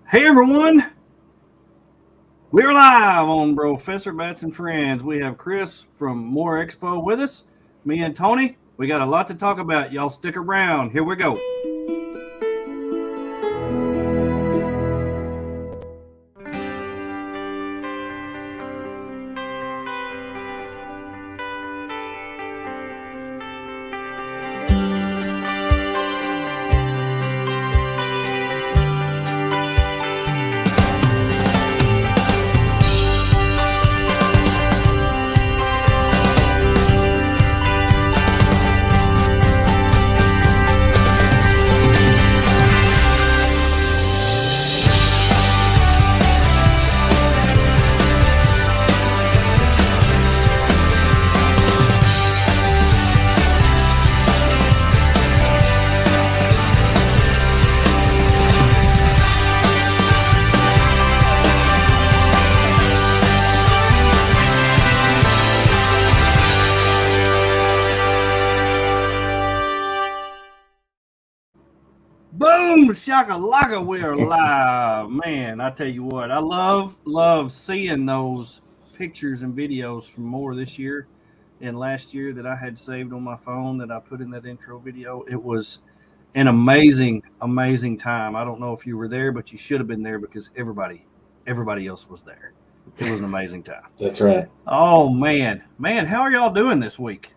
Hey everyone, we're live on BROfessor BATS and Friends. We have Chris from MOORE Expo with us. Me and Tony, we got a lot to talk about. Y'all stick around. Here we go. Boom, shakalaka, we are live. Man, I tell you what, I love seeing those pictures and videos from MOORE this year and last year that I had saved on my phone that I put in that intro video. It was an amazing time. I don't know if you were there, but you should have been there because everybody else was there. It was an amazing time. That's right. Oh man, how are y'all doing this week?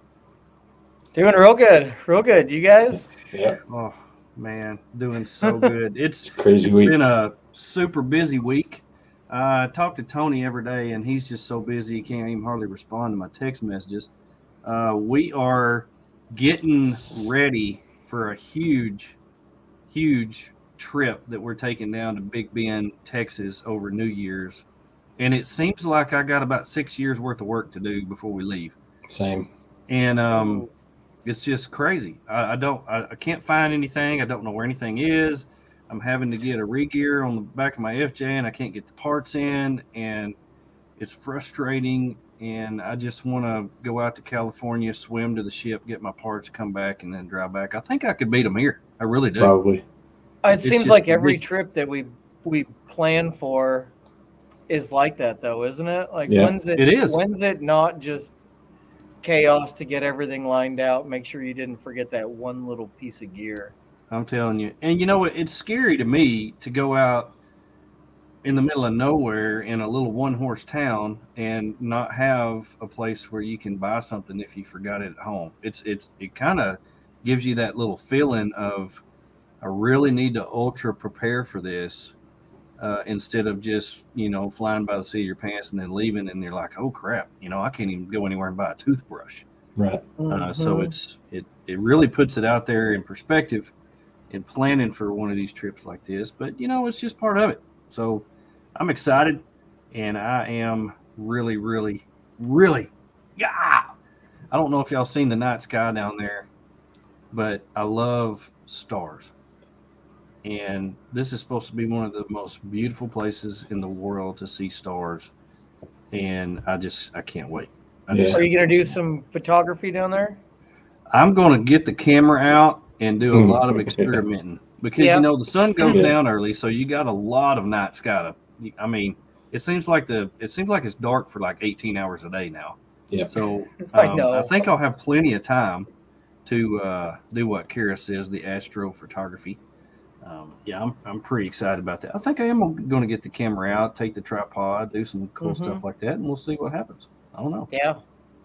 Doing real good. You guys? Yeah. Oh man, doing so good. It's Crazy week. been a super busy week. I talk to Tony every day, and he's just so busy he can't even hardly respond to my text messages. We are getting ready for a huge trip that we're taking down to Big Bend, Texas over New Year's. And it seems like I got about 6 years worth of work to do before we leave. Same. And it's just crazy. I can't find anything. I don't know where anything is. I'm having to get a re-gear on the back of my FJ, and I can't get the parts in, and it's frustrating. And I just want to go out to California, swim to the ship, get my parts, come back, and then drive back. I think I could beat them here. I really do. Probably. It seems like every trip that we plan for is like that, though, isn't it? Like, Yeah. When's It is. When's it not just chaos to get everything lined out? Make sure you didn't forget that one little piece of gear. I'm telling you. And you know what? It's scary to me to go out in the middle of nowhere in a little one-horse town and not have a place where you can buy something if you forgot it at home. It kind of gives you that little feeling of, I really need to ultra prepare for this, instead of just, flying by the seat of your pants and then leaving and you're like, oh crap, I can't even go anywhere and buy a toothbrush. Right. So it really puts it out there in perspective in planning for one of these trips like this. But it's just part of it. So I'm excited, and I am really, yeah. I don't know if y'all seen the night sky down there, but I love stars. And this is supposed to be one of the most beautiful places in the world to see stars. And I can't wait. Are you going to do some photography down there? I'm going to get the camera out and do a lot of experimenting because, the sun goes down early. So you got a lot of night sky. It seems like it's dark for like 18 hours a day now. Yeah. So I think I'll have plenty of time to do what Kara says, the astrophotography. I'm pretty excited about that. I think I am going to get the camera out, take the tripod, do some cool stuff like that, and we'll see what happens. I don't know. Yeah.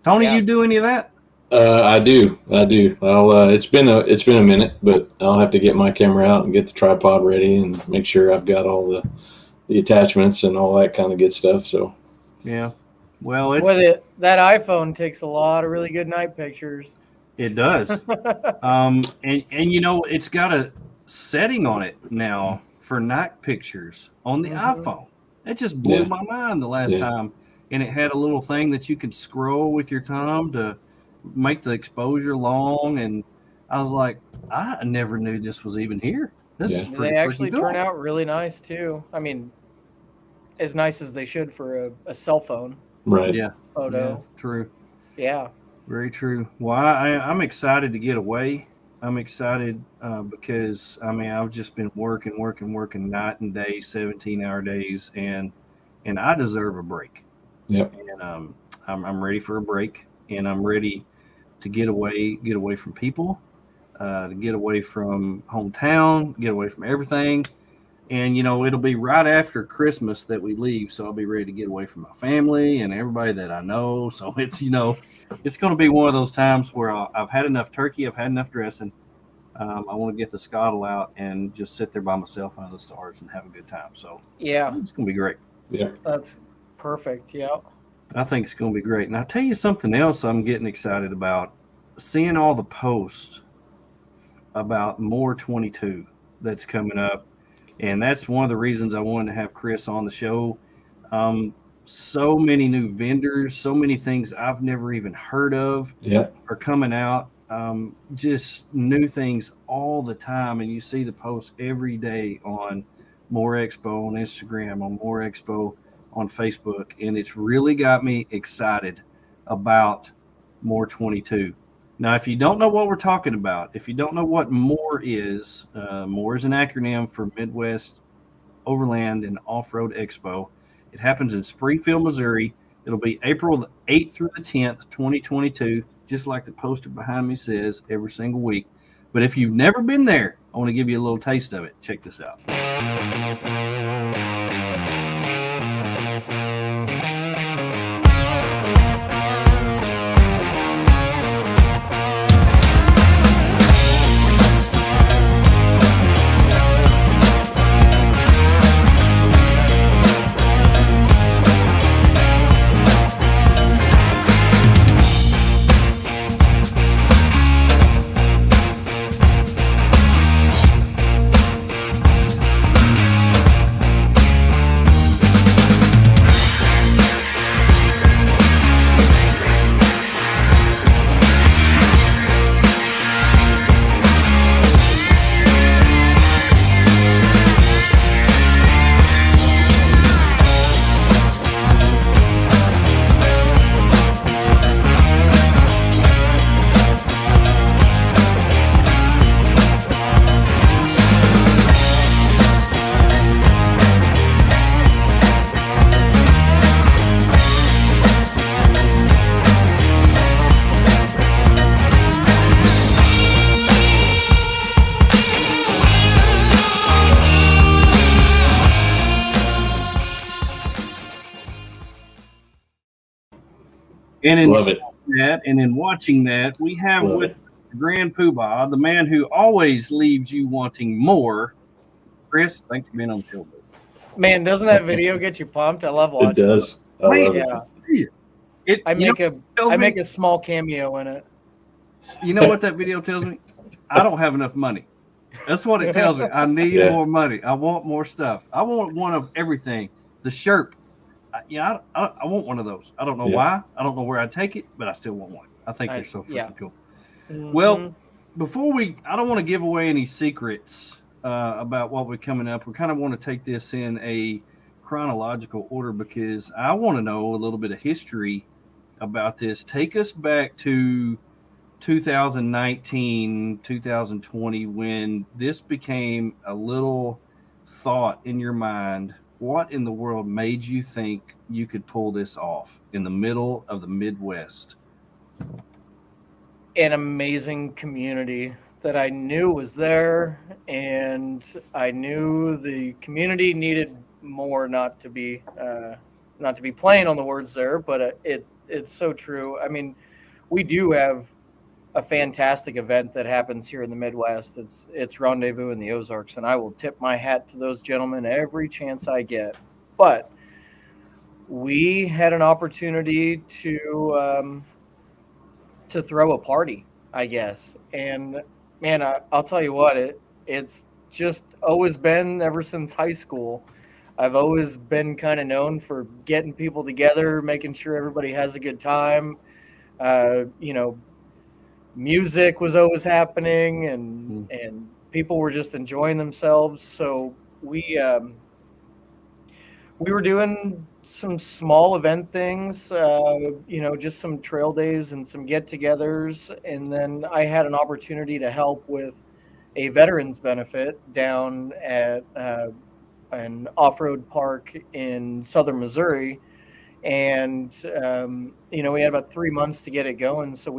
Tony, you do any of that? I do. I'll. It's been a minute, but I'll have to get my camera out and get the tripod ready and make sure I've got all the attachments and all that kind of good stuff. So. Yeah. Well, that iPhone takes a lot of really good night pictures. It does. And it's got a setting on it now for night pictures on the iPhone. It just blew my mind the last time. And it had a little thing that you could scroll with your thumb to make the exposure long. And I was like, I never knew this was even here. They actually turn out really nice too. I mean, as nice as they should for a cell phone. Right. Yeah. Photo. Yeah, true. Yeah. Very true. Well, I'm excited to get away. I'm excited because I mean I've just been working night and day, 17-hour days, and I deserve a break. Yep. And I'm ready for a break, and I'm ready to get away from people, to get away from hometown, get away from everything. And it'll be right after Christmas that we leave, so I'll be ready to get away from my family and everybody that I know. So it's going to be one of those times where I've had enough turkey, I've had enough dressing. I want to get the scottle out and just sit there by myself under the stars and have a good time. So Yeah, it's going to be great. Yeah. that's perfect. Yeah. I think it's going to be great. And I'll tell you something else I'm getting excited about, seeing all the posts about MOORE 22 that's coming up. And that's one of the reasons I wanted to have Chris on the show. So many new vendors, so many things I've never even heard of are coming out. Just new things all the time. And you see the posts every day on MOORE Expo on Instagram, on MOORE Expo on Facebook. And it's really got me excited about MOORE 22. Now, if you don't know what we're talking about, if you don't know what MOORE is an acronym for Midwest Overland and Off-Road Expo. It happens in Springfield, Missouri. It'll be April the 8th through the 10th, 2022, just like the poster behind me says, every single week. But if you've never been there, I want to give you a little taste of it. Check this out. And in that, and in watching that, we have with the Grand Poobah, the man who always leaves you wanting more. Chris, thanks for being on the show. Man, doesn't that video get you pumped? I love watching it. Does. I make a small cameo in it. You know what that video tells me? I don't have enough money. That's what it tells me. I need more money. I want more stuff. I want one of everything. The shirt. I want one of those. I don't know why. I don't know where I'd take it, but I still want one. I think they're so freaking cool. Mm-hmm. Well, I don't want to give away any secrets about what we're coming up. We kind of want to take this in a chronological order because I want to know a little bit of history about this. Take us back to 2019, 2020, when this became a little thought in your mind. What in the world made you think you could pull this off in the middle of the Midwest? An amazing community that I knew was there, and I knew the community needed more. Not to be playing on the words there, but it's so true. I mean, we do have a fantastic event that happens here in the Midwest. It's Rendezvous in the Ozarks, and I will tip my hat to those gentlemen every chance I get. But we had an opportunity to throw a party, I guess. And man, I'll tell you what, it's just always been ever since high school. I've always been kind of known for getting people together, making sure everybody has a good time. Music was always happening, and people were just enjoying themselves. So we were doing some small event things, just some trail days and some get-togethers, and then I had an opportunity to help with a veterans benefit down at an off-road park in southern Missouri, and we had about 3 months to get it going, so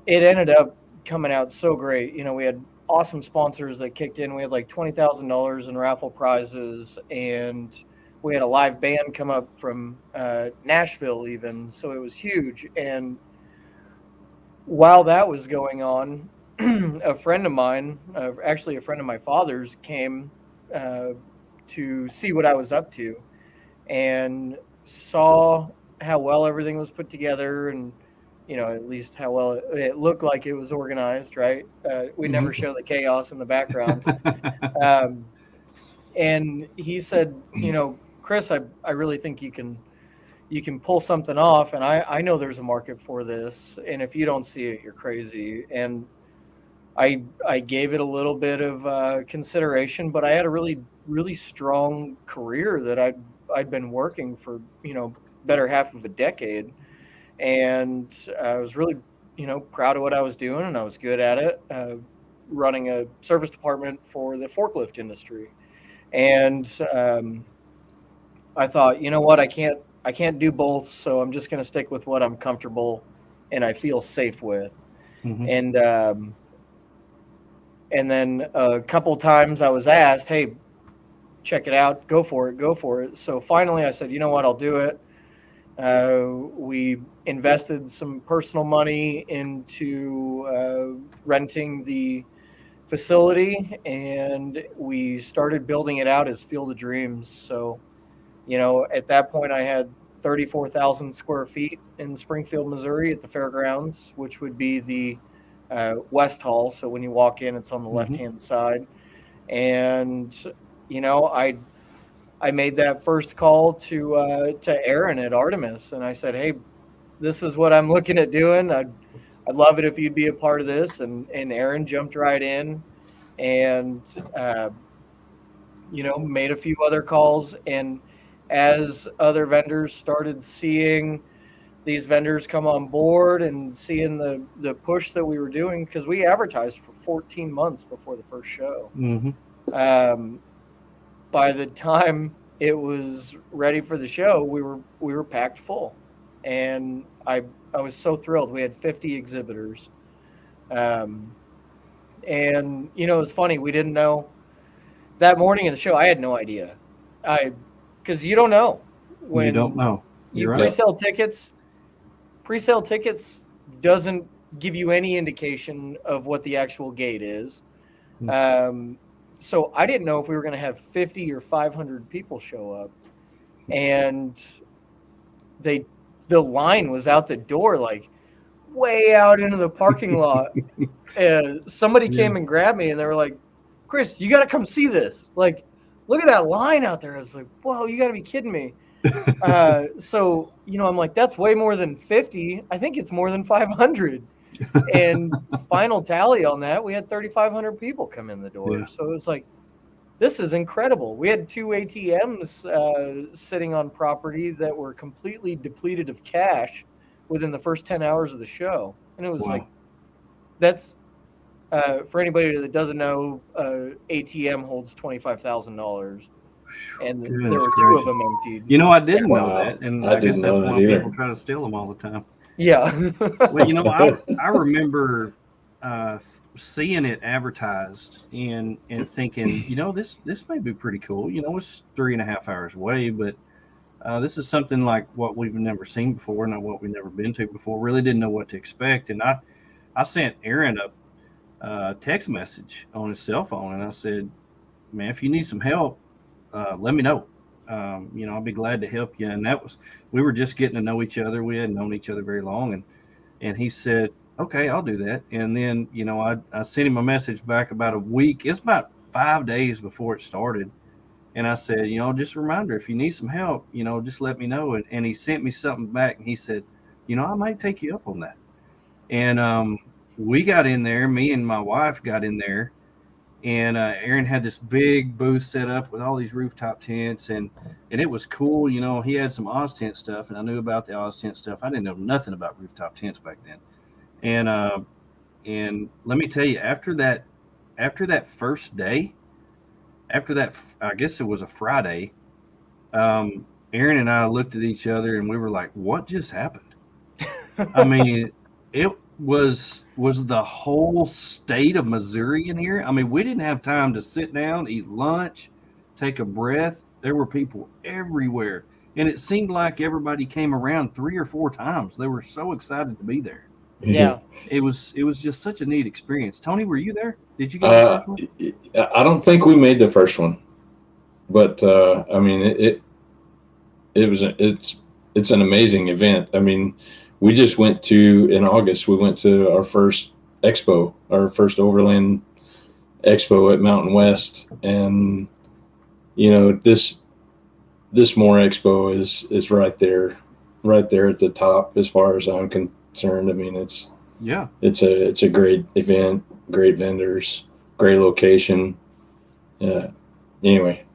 it ended up coming out so great. We had awesome sponsors that kicked in. We had like $20,000 in raffle prizes, and we had a live band come up from Nashville even, so it was huge. And while that was going on, a friend of mine, actually a friend of my father's, came to see what I was up to and saw how well everything was put together, and at least how well it looked like it was organized, right? We never show the chaos in the background. And he said, Chris, I really think you can pull something off, and I know there's a market for this, and if you don't see it, you're crazy. And I gave it a little bit of consideration, but I had a really, really strong career that I'd been working for, better half of a decade. And I was really, proud of what I was doing, and I was good at it, running a service department for the forklift industry. And I thought, you know what, I can't do both, so I'm just going to stick with what I'm comfortable and I feel safe with. Mm-hmm. And then a couple times I was asked, hey, check it out, go for it. So finally I said, you know what, I'll do it. We invested some personal money into renting the facility, and we started building it out as Field of Dreams. So, at that point I had 34,000 square feet in Springfield, Missouri at the fairgrounds, which would be the West Hall. So when you walk in, it's on the left-hand side. And, I made that first call to Aaron at Artemis, and I said, hey, this is what I'm looking at doing. I'd love it if you'd be a part of this. And Aaron jumped right in and, made a few other calls. And as other vendors started seeing these vendors come on board and seeing the push that we were doing, because we advertised for 14 months before the first show. By the time it was ready for the show, we were packed full, and I was so thrilled. We had 50 exhibitors, and it was funny. We didn't know that morning of the show. I had no idea, because you don't know when you don't know. You pre-sale tickets. Pre-sale tickets doesn't give you any indication of what the actual gate is. So I didn't know if we were going to have 50 or 500 people show up, and the line was out the door, like way out into the parking lot. Somebody came and grabbed me, and they were like, Chris, you got to come see this. Like, look at that line out there. I was like, whoa, you got to be kidding me. So, I'm like, that's way more than 50. I think it's more than 500. And final tally on that, we had 3,500 people come in the door. So it was like, this is incredible. We had 2 ATMs sitting on property that were completely depleted of cash within the first 10 hours of the show. And it was like, that's, for anybody that doesn't know, ATM holds $25,000. And there were 2 of them emptied. I didn't know that. And I guess that's why people try to steal them all the time. Yeah. Well, I remember seeing it advertised and thinking, this may be pretty cool. It's 3.5 hours away, but this is something like what we've never seen before, not what we've never been to before. Really didn't know what to expect. And I sent Aaron a text message on his cell phone, and I said, man, if you need some help, let me know. I'll be glad to help you. And we were just getting to know each other. We hadn't known each other very long. And he said, okay, I'll do that. And then, I sent him a message back about a week. It's about 5 days before it started. And I said, just a reminder, if you need some help, just let me know. And he sent me something back, and he said, I might take you up on that. And we got in there, me and my wife got in there, and Aaron had this big booth set up with all these rooftop tents, and it was cool. You know, he had some Oz tent stuff, and I knew about the Oz tent stuff. I didn't know nothing about rooftop tents back then, and let me tell you, after that first day, after that, I guess it was a Friday. Aaron and I looked at each other and we were like, "What just happened?" I mean, it was the whole state of Missouri in here. I mean, we didn't have time to sit down, eat lunch, take a breath. There were people everywhere, and it seemed like everybody came around 3 or 4 times. They were so excited to be there. Yeah. It was just such a neat experience. Tony, were you there? Did you go to the first one? I don't think we made the first one, but I mean, it's an amazing event. I mean, we just went to in August. We went to our first expo, our first Overland Expo at Mountain West, and you know this MOORE Expo is right there at the top as far as I'm concerned. I mean, it's Yeah. it's a great event, great vendors, great location. Anyway,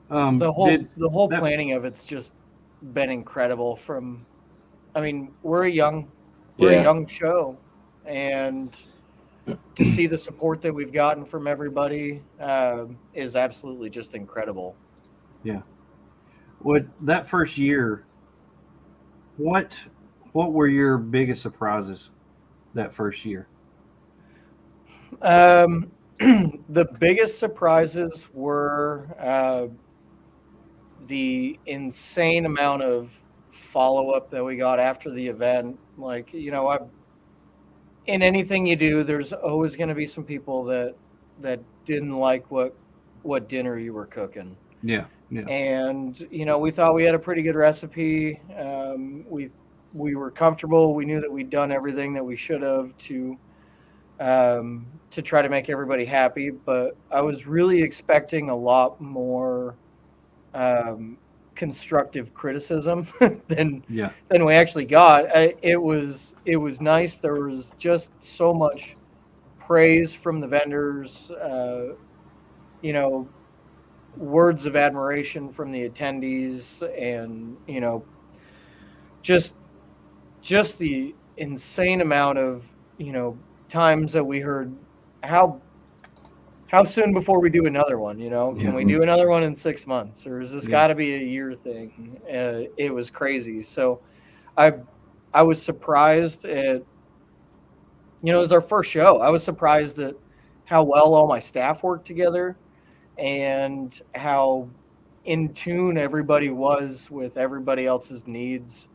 The Did whole that? planning of it's just been incredible. I mean, we're a yeah, young show, and to see the support that we've gotten from everybody is absolutely just incredible. Yeah. What that first year? What what were your biggest surprises that first year? Um, the biggest surprises were the insane amount of follow up that we got after the event. Like, in anything you do, there's always going to be some people that didn't like what dinner you were cooking. Yeah. Yeah. And we thought we had a pretty good recipe. We were comfortable. We knew that we'd done everything that we should have to try to make everybody happy. But I was really expecting a lot more um, constructive criticism than Yeah. than we actually got. It was nice. There was just so much praise from the vendors. You know, words of admiration from the attendees, and just just the insane amount of times that we heard how soon before we do another one. Can we do another one in 6 months, or is this Yeah. got to be a year thing? It was crazy. So I I was surprised at it was our first show. I was surprised at how well all my staff worked together, and how in tune everybody was with everybody else's needs.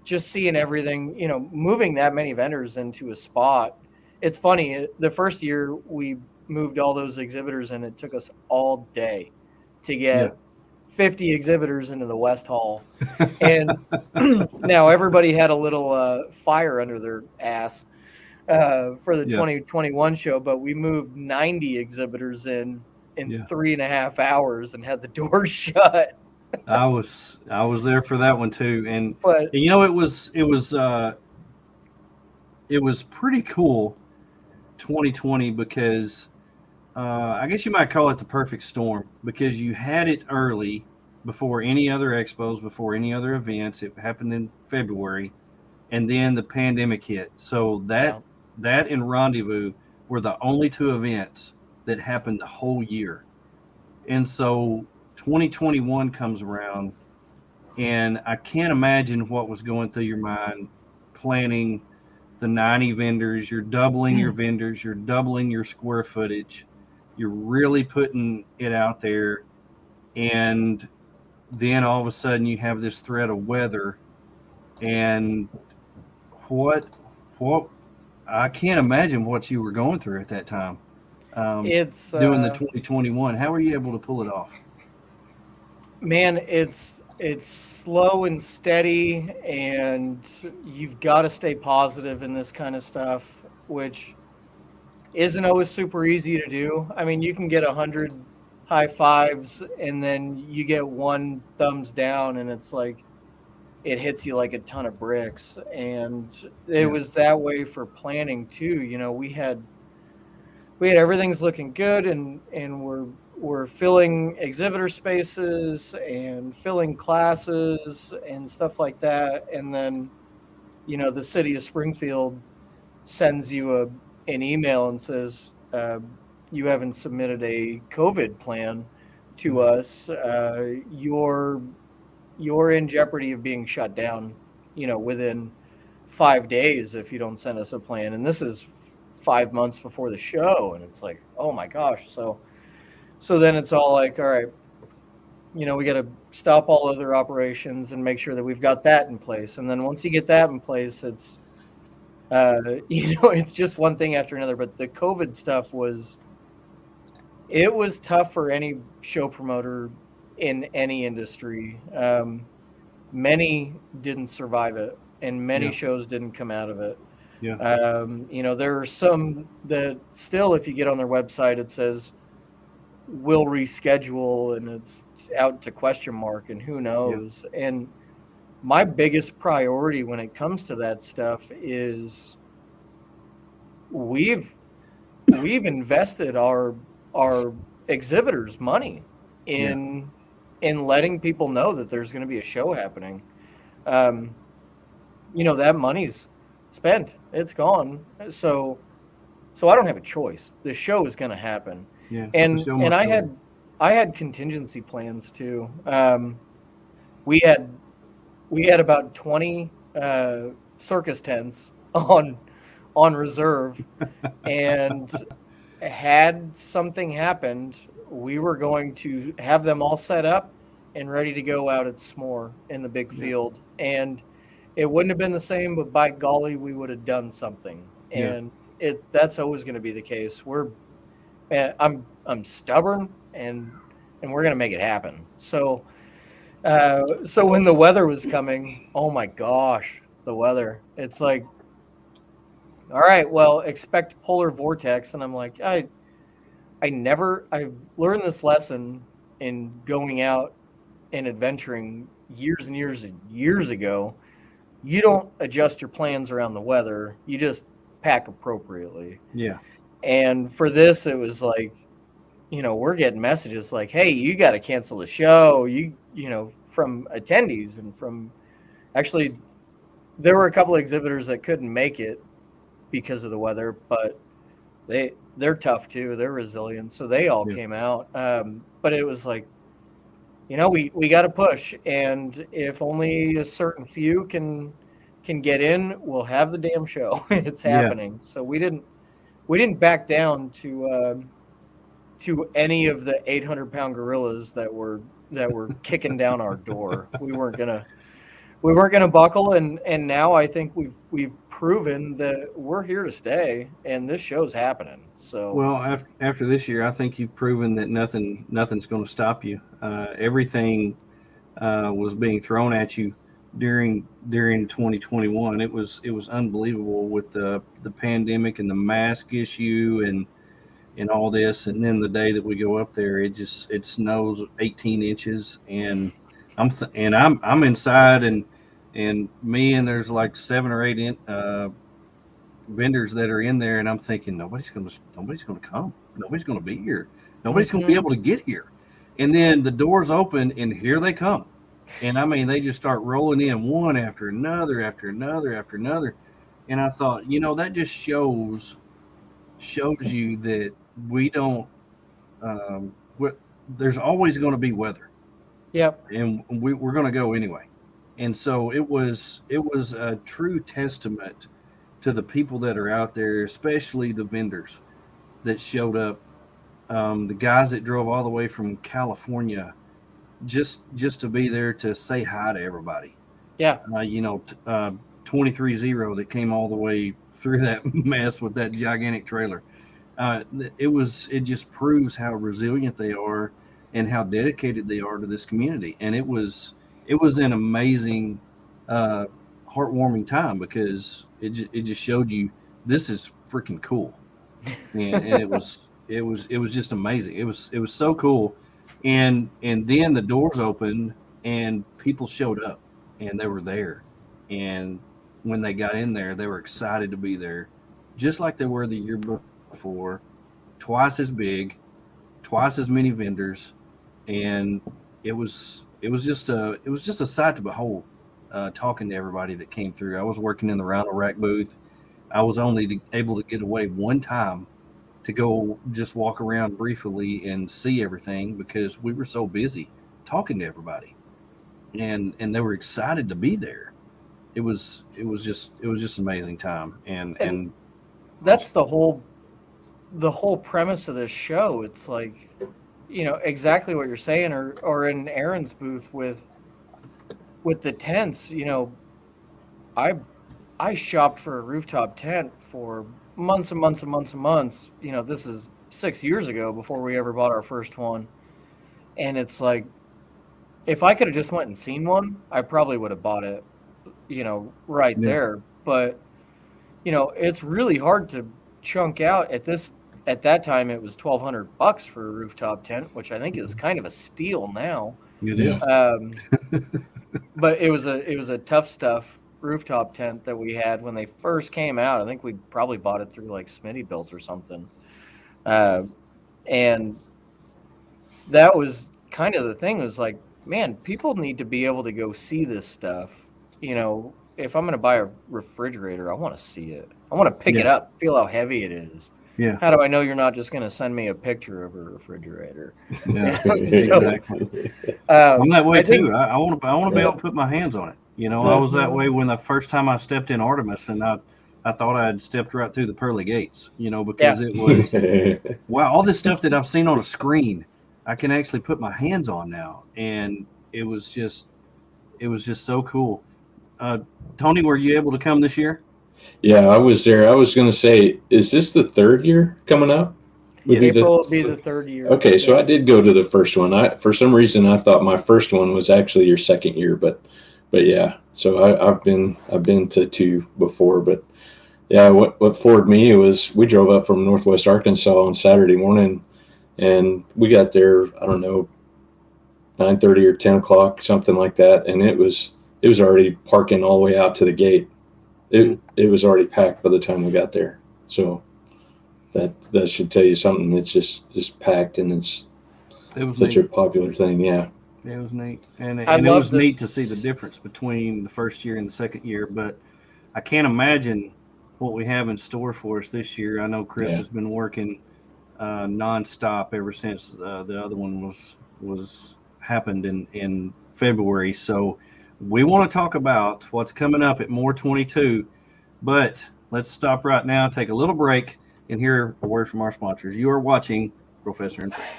Just seeing everything, moving that many vendors into a spot. It's funny, the first year we moved all those exhibitors, and it took us all day to Yeah. get 50 exhibitors into the West Hall. And now everybody had a little fire under their ass for the Yeah. 2021 show, but we moved 90 exhibitors in Yeah. 3.5 hours and had the doors shut. I was there for that one too, and But it was pretty cool 2020 because I guess you might call it the perfect storm because you had it early before any other expos, before any other events. It happened in February, and then the pandemic hit. So yeah, that and Rendezvous were the only two events that happened the whole year. And so 2021 comes around, and I can't imagine what was going through your mind planning the 90 vendors. You're doubling your vendors, you're doubling your square footage, you're really putting it out there. And then all of a sudden you have this threat of weather. And what, what, I can't imagine what you were going through at that time. it's Doing the 2021, how were you able to pull it off? man, it's slow and steady, and you've got to stay positive in this kind of stuff, which isn't always super easy to do. I mean, you can get 100 high fives, and then you get one thumbs down, and it's like it hits you like a ton of bricks. And it Yeah. was that way for planning too. We everything's looking good, and we're filling exhibitor spaces and filling classes and stuff like that. And then, the city of Springfield sends you an email and says, you haven't submitted a COVID plan to us. You're in jeopardy of being shut down, within 5 days if you don't send us a plan. And this is 5 months before the show, and it's like, oh my gosh. So then it's all like, all right, we got to stop all other operations and make sure that we've got that in place. And then once you get that in place, it's it's just one thing after another. But the COVID stuff was tough for any show promoter in any industry. Many didn't survive it, and many shows didn't come out of it. Yeah. There are some that still, if you get on their website, it says we'll reschedule, and it's out to question mark, and who knows. Yeah. And my biggest priority when it comes to that stuff is we've invested our exhibitors' money in letting people know that there's going to be a show happening. That money's spent, it's gone. So I don't have a choice. The show is going to happen. Yeah. And I had contingency plans too. We had about 20 circus tents on reserve, and had something happened, we were going to have them all set up and ready to go out at S'more in the big field. And it wouldn't have been the same, but by golly, we would have done something. And that's always going to be the case. I'm stubborn, and we're going to make it happen. So when the weather was coming, oh my gosh, the weather, it's like, all right, well, expect polar vortex. And I'm like, I learned this lesson in going out and adventuring years and years and years ago. You don't adjust your plans around the weather. You just pack appropriately. Yeah. And for this, it was like, we're getting messages like, hey, you got to cancel the show. From attendees, and from, actually, there were a couple of exhibitors that couldn't make it because of the weather, but they're tough too. They're resilient. So they all came out. But it was like, we got to push. And if only a certain few can get in, we'll have the damn show. It's happening. Yeah. So we didn't back down to any of the 800-pound gorillas that were kicking down our door. We weren't gonna buckle, and now I think we've proven that we're here to stay, and this show's happening. So well, after this year, I think you've proven that nothing's going to stop you. Everything was being thrown at you during 2021. It was unbelievable with the pandemic and the mask issue and all this. And then the day that we go up there, it snows 18 inches, and I'm inside, and me, and there's like 7 or 8 vendors that are in there, and I'm thinking nobody's going to come. Nobody's going to be here. Nobody's going to be able to get here. And then the doors open, and here they come. And I mean, they just start rolling in one after another, after another, after another. And I thought, that just shows you that we don't. There's always going to be weather. Yep. And we're going to go anyway. And so it was a true testament to the people that are out there, especially the vendors that showed up, the guys that drove all the way from California just to be there to say hi to everybody. Yeah. 23-0 that came all the way through that mess with that gigantic trailer. It just proves how resilient they are and how dedicated they are to this community. And it was an amazing, heartwarming time, because it just showed you this is freaking cool, and it was just amazing. It was so cool, and then the doors opened and people showed up, and they were there, and when they got in there, they were excited to be there, just like they were the year before. twice as big, twice as many vendors, and it was just a sight to behold. Talking to everybody that came through, I was working in the Rhino Rack booth. I was only able to get away one time to go just walk around briefly and see everything because we were so busy talking to everybody, and they were excited to be there. It was just an amazing time, and that's the whole premise of this show. It's like, exactly what you're saying, or in Aaron's booth with the tents. I shopped for a rooftop tent for months and months and months and months. This is 6 years ago before we ever bought our first one. And it's like, if I could have just went and seen one, I probably would have bought it, right there. But, it's really hard to chunk out at that time. It was $1,200 for a rooftop tent, which I think is kind of a steal now. it is. But it was a Tough Stuff rooftop tent that we had when they first came out. I think we probably bought it through like Smitty Built or something. And that was kind of the thing. It was like, man, people need to be able to go see this stuff. If I'm going to buy a refrigerator, I want to see it. I want to pick it up, feel how heavy it is. Yeah. How do I know you're not just going to send me a picture of a refrigerator? Yeah, So, exactly. I'm that way too. I want to be able to put my hands on it. I was that way when the first time I stepped in Artemis, and I thought I had stepped right through the pearly gates. Because it was wow, all this stuff that I've seen on a screen, I can actually put my hands on now, and it was just so cool. Tony, were you able to come this year? Yeah, I was there. I was going to say, is this the third year coming up? April will be the third year. Okay, so I did go to the first one. For some reason, I thought my first one was actually your second year, but yeah. So I've been to two before, but yeah, what floored me was we drove up from Northwest Arkansas on Saturday morning, and we got there, I don't know, 9:30 or 10 o'clock, something like that, and it was already parking all the way out to the gate. It was already packed by the time we got there. So that should tell you something. It's just packed, and it was such a popular thing. Yeah. It was neat, and it was neat to see the difference between the first year and the second year. But I can't imagine what we have in store for us this year. I know Chris has been working nonstop ever since the other one was happened in February. So we want to talk about what's coming up at MOORE 22, but let's stop right now, take a little break, and hear a word from our sponsors. You are watching BROfessor and Friends.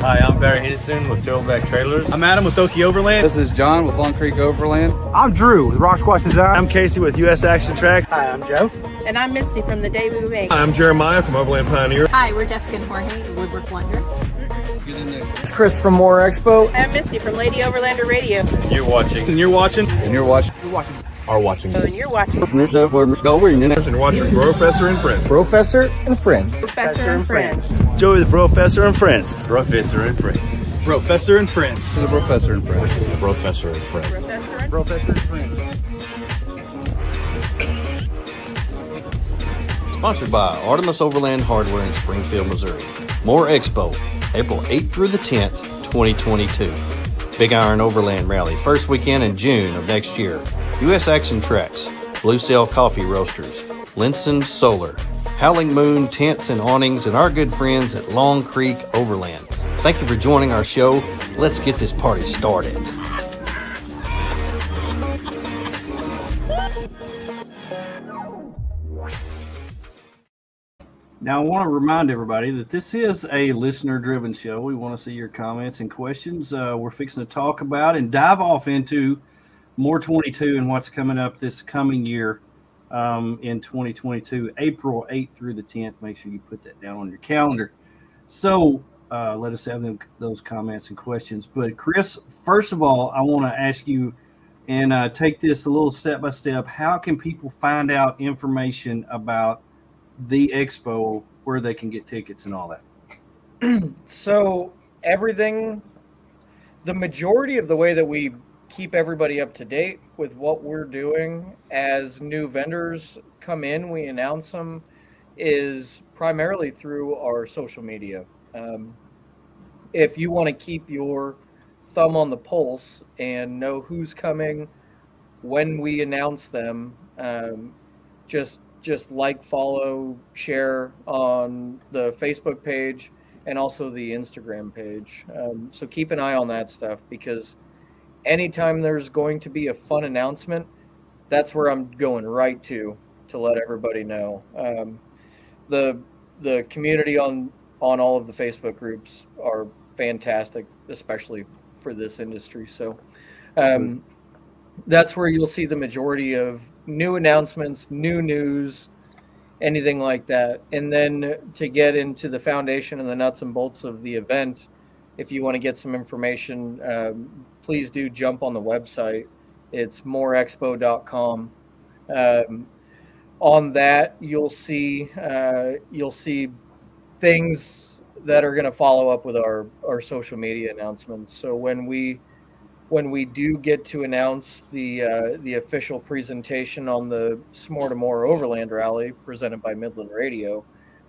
Hi, I'm Barry Henderson with Tailback Trailers. I'm Adam with Okie Overland. This is John with Long Creek Overland. I'm Drew with Rock Squash Design. I'm Casey with US Action Track. Hi, I'm Joe. And I'm Misty from The Day We Make. I'm Jeremiah from Overland Pioneer. Hi, we're Jessica and Jorge, Woodwork Wonder. It's Chris from MOORE Expo. I'm Misty from Lady Overlander Radio. You're watching. And you're watching. And you're watching. Are watching. And you're watching. And watching BROfessor and Friends. BROfessor and Friends. BROfessor and Friends. Joey with BROfessor and Friends. BROfessor and Friends. BROfessor and Friends. This is a BROfessor and Friends. BROfessor and Friends. BROfessor and Friends. Sponsored by Artemis Overland Hardware in Springfield, Missouri. MOORE Expo, April 8th through the 10th, 2022. Big Iron Overland Rally, first weekend in June of next year. US Action Tracks, Blue Sail Coffee Roasters, Linson Solar, Howling Moon Tents and Awnings, and our good friends at Long Creek Overland. Thank you for joining our show. Let's get this party started. Now, I want to remind everybody that this is a listener-driven show. We want to see your comments and questions. We're fixing to talk about and dive off into MOORE 22 and what's coming up this coming year in 2022, April 8th through the 10th. Make sure you put that down on your calendar. So let us have those comments and questions. But, Chris, first of all, I want to ask you and take this a little step-by-step. How can people find out information about the expo, where they can get tickets and all that? So everything, the majority of the way that we keep everybody up to date what we're doing as new vendors come in, we announce them, is primarily through our social media. If you want to keep your thumb on the pulse and know who's coming when we announce them, just like, follow, share on the Facebook page and also the Instagram page. So keep an eye on that stuff, because anytime there's going to be a fun announcement, that's where I'm going right to let everybody know. The community on all of the Facebook groups are fantastic, especially for this industry. So that's where you'll see the majority of new announcements, new news, anything like that. And then to get into the foundation and the nuts and bolts of the event, if you want to get some information, please do jump on the website. It's mooreexpo.com. On that, you'll see things that are going to follow up with our social media announcements. So when we do get to announce the official presentation on the S'more to More Overland Rally presented by Midland Radio,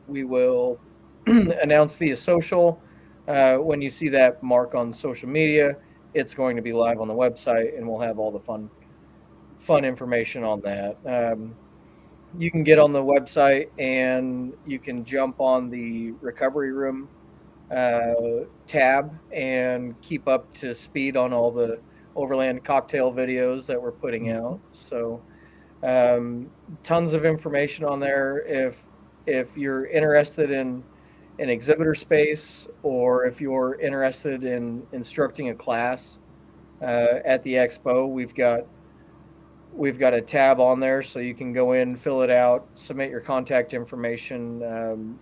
we will announce via social. When you see that mark on social media, it's going to be live on the website, and we'll have all the fun information on that. You can get on the website and you can jump on the recovery room tab and keep up to speed on all the Overland cocktail videos that we're putting out. So tons of information on there. If you're interested in an exhibitor space, or if you're interested in instructing a class at the expo, we've got a tab on there, so you can go in, fill it out, submit your contact information.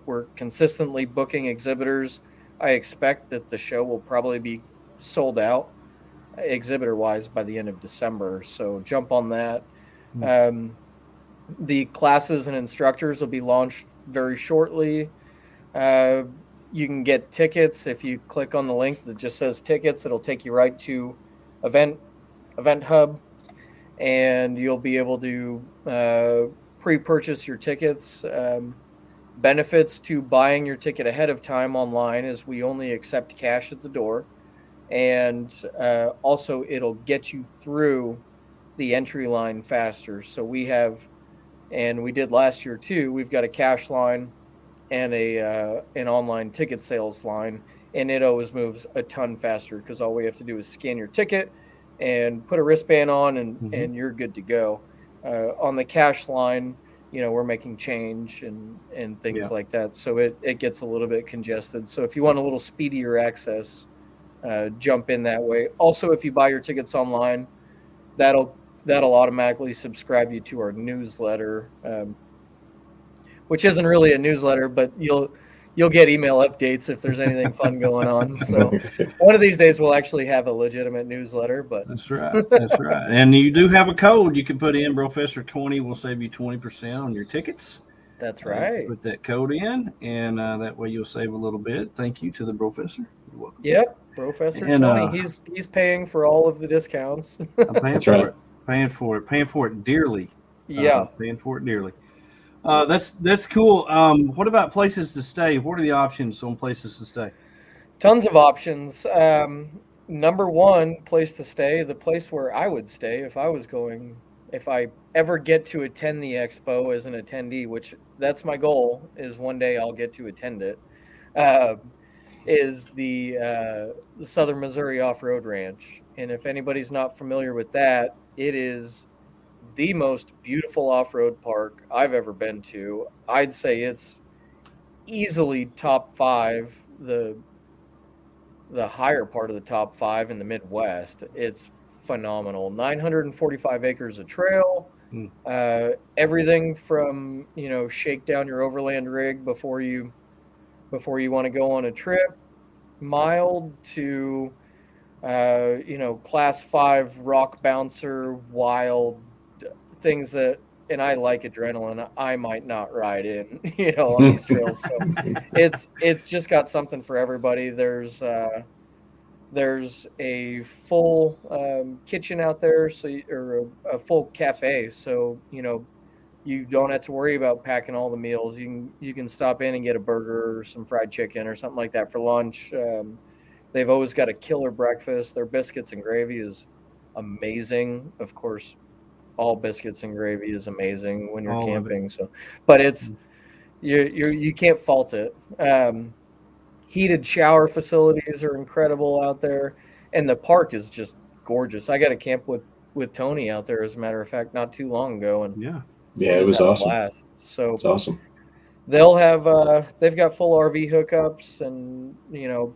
We're consistently booking exhibitors. I expect that the show will probably be sold out exhibitor-wise by the end of December, so jump on that. The classes and instructors will be launched very shortly. You can get tickets. If you click on the link that just says tickets, it'll take you right to Event Hub, and you'll be able to pre-purchase your tickets. Benefits to buying your ticket ahead of time online is we only accept cash at the door, and also it'll get you through the entry line faster. So we have, and we did last year too, we've got a cash line and an online ticket sales line, and it always moves a ton faster because all we have to do is scan your ticket and put a wristband on, and you're good to go. On the cash line, we're making change and things like that, so it gets a little bit congested. So if you want a little speedier access, jump in that way. Also, if you buy your tickets online, that'll automatically subscribe you to our newsletter, which isn't really a newsletter, but you'll get email updates if there's anything fun going on. So one of these days we'll actually have a legitimate newsletter. But that's right. And you do have a code you can put in. BROfessor 20 will save you 20% on your tickets. That's right. Put that code in, and that way you'll save a little bit. Thank you to the BROfessor. You're welcome. Yep, BROfessor 20. He's paying for all of the discounts. I'm paying for it. Paying for it dearly. Yeah, paying for it dearly. That's cool. What about places to stay? What are the options on places to stay? Tons of options. Number one place to stay, the place where I would stay if I ever get to attend the expo as an attendee, which that's my goal, is one day I'll get to attend it, is the Southern Missouri Off-Road Ranch. And if anybody's not familiar with that, it is the most beautiful off-road park I've ever been to. I'd say it's easily top 5, the higher part of the top 5 in the Midwest. It's phenomenal. 945 acres of trail, everything from shake down your overland rig before you want to go on a trip, mild to class 5 rock bouncer, wild things that, and I like adrenaline, I might not ride in, on these trails. So it's just got something for everybody. There's There's a full kitchen out there, or a full cafe, so you don't have to worry about packing all the meals. You can stop in and get a burger or some fried chicken or something like that for lunch. They've always got a killer breakfast. Their biscuits and gravy is amazing. Of course, all biscuits and gravy is amazing when you're camping. So, but it's you can't fault it. Heated shower facilities are incredible out there, and the park is just gorgeous. I got to camp with Tony out there, as a matter of fact, not too long ago, and Yeah, it was awesome. Blast. So it's awesome. They'll have they've got full RV hookups and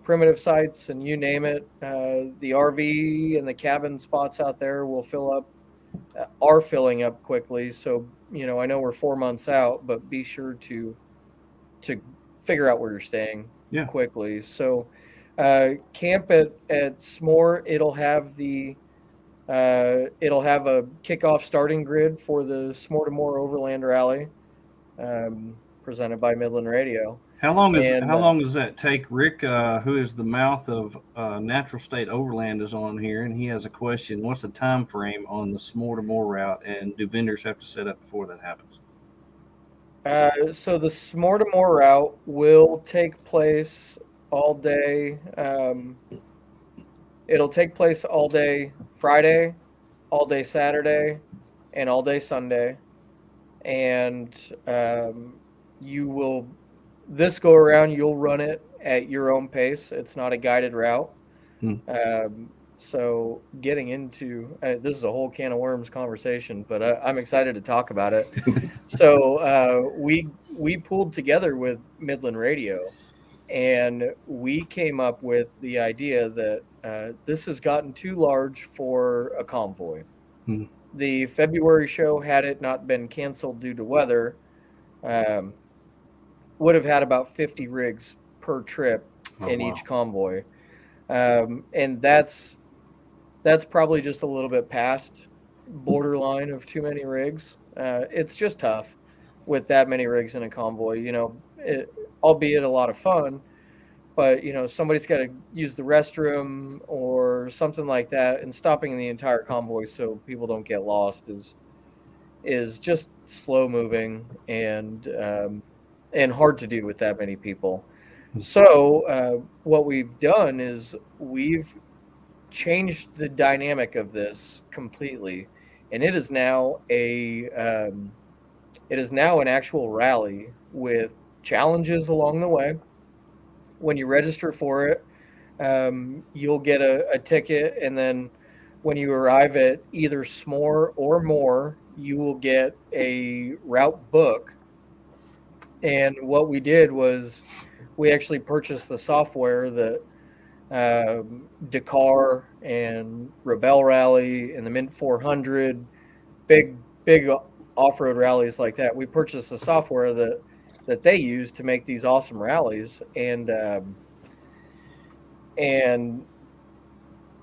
primitive sites and you name it. The RV and the cabin spots out there will are filling up quickly. So I know we're 4 months out, but be sure to figure out where you're staying quickly. So camp at S'more. It'll have a kickoff starting grid for the S'more to More Overland Rally, presented by Midland Radio. How long does that take? Rick, who is the mouth of Natural State Overland, is on here, and he has a question. What's the time frame on the S'more to More route, and do vendors have to set up before that happens? So the S'more to More route will take place all day. It'll take place all day Friday, all day Saturday, and all day Sunday. And this go around, you'll run it at your own pace. It's not a guided route. So getting into this is a whole can of worms conversation, but I'm excited to talk about it. So we pulled together with Midland Radio, and we came up with the idea that this has gotten too large for a convoy. The February show, had it not been canceled due to weather, would have had about 50 rigs per trip in each convoy. And that's probably just a little bit past borderline of too many rigs. It's just tough with that many rigs in a convoy, albeit a lot of fun, but somebody's got to use the restroom or something like that, and stopping the entire convoy so people don't get lost is just slow moving and hard to do with that many people. So what we've done is we've changed the dynamic of this completely, and it is now an actual rally with challenges along the way. When you register for it, you'll get a ticket, and then when you arrive at either S'more or More, you will get a route book. And what we did was we actually purchased the software that Dakar and Rebel Rally and the Mint 400, big off-road rallies like that. We purchased the software that they use to make these awesome rallies, and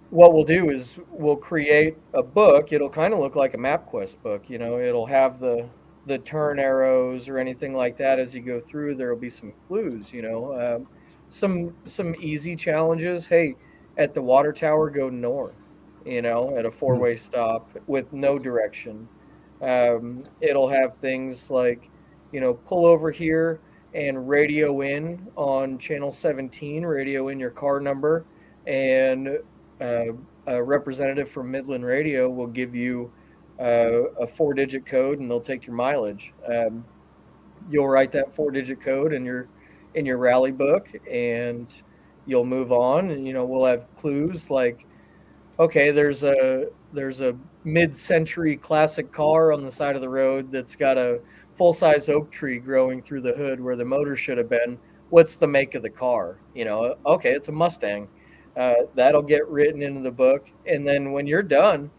what we'll do is we'll create a book. It'll kind of look like a MapQuest book. It'll have the turn arrows or anything like that. As you go through, there'll be some clues, some easy challenges. Hey, at the water tower, go north, at a 4-way stop with no direction. It'll have things like, pull over here and radio in on channel 17, radio in your car number, and a representative from Midland Radio will give you a 4-digit code, and they'll take your mileage. You'll write that 4-digit code in your rally book, and you'll move on. And we'll have clues like, okay, there's a mid-century classic car on the side of the road that's got a full-size oak tree growing through the hood where the motor should have been. What's the make of the car? Okay, it's a Mustang. That'll get written into the book, and then when you're done,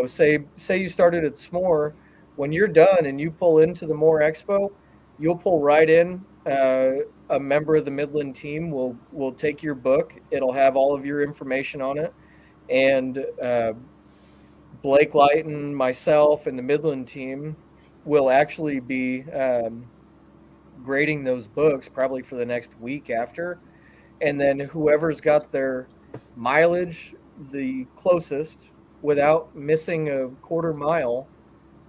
say you started at S'more, when you're done and you pull into the MOORE Expo, you'll pull right in. A member of the Midland team will take your book. It'll have all of your information on it, and Blake Lighton, myself, and the Midland team will actually be grading those books probably for the next week after, and then whoever's got their mileage the closest without missing a quarter mile,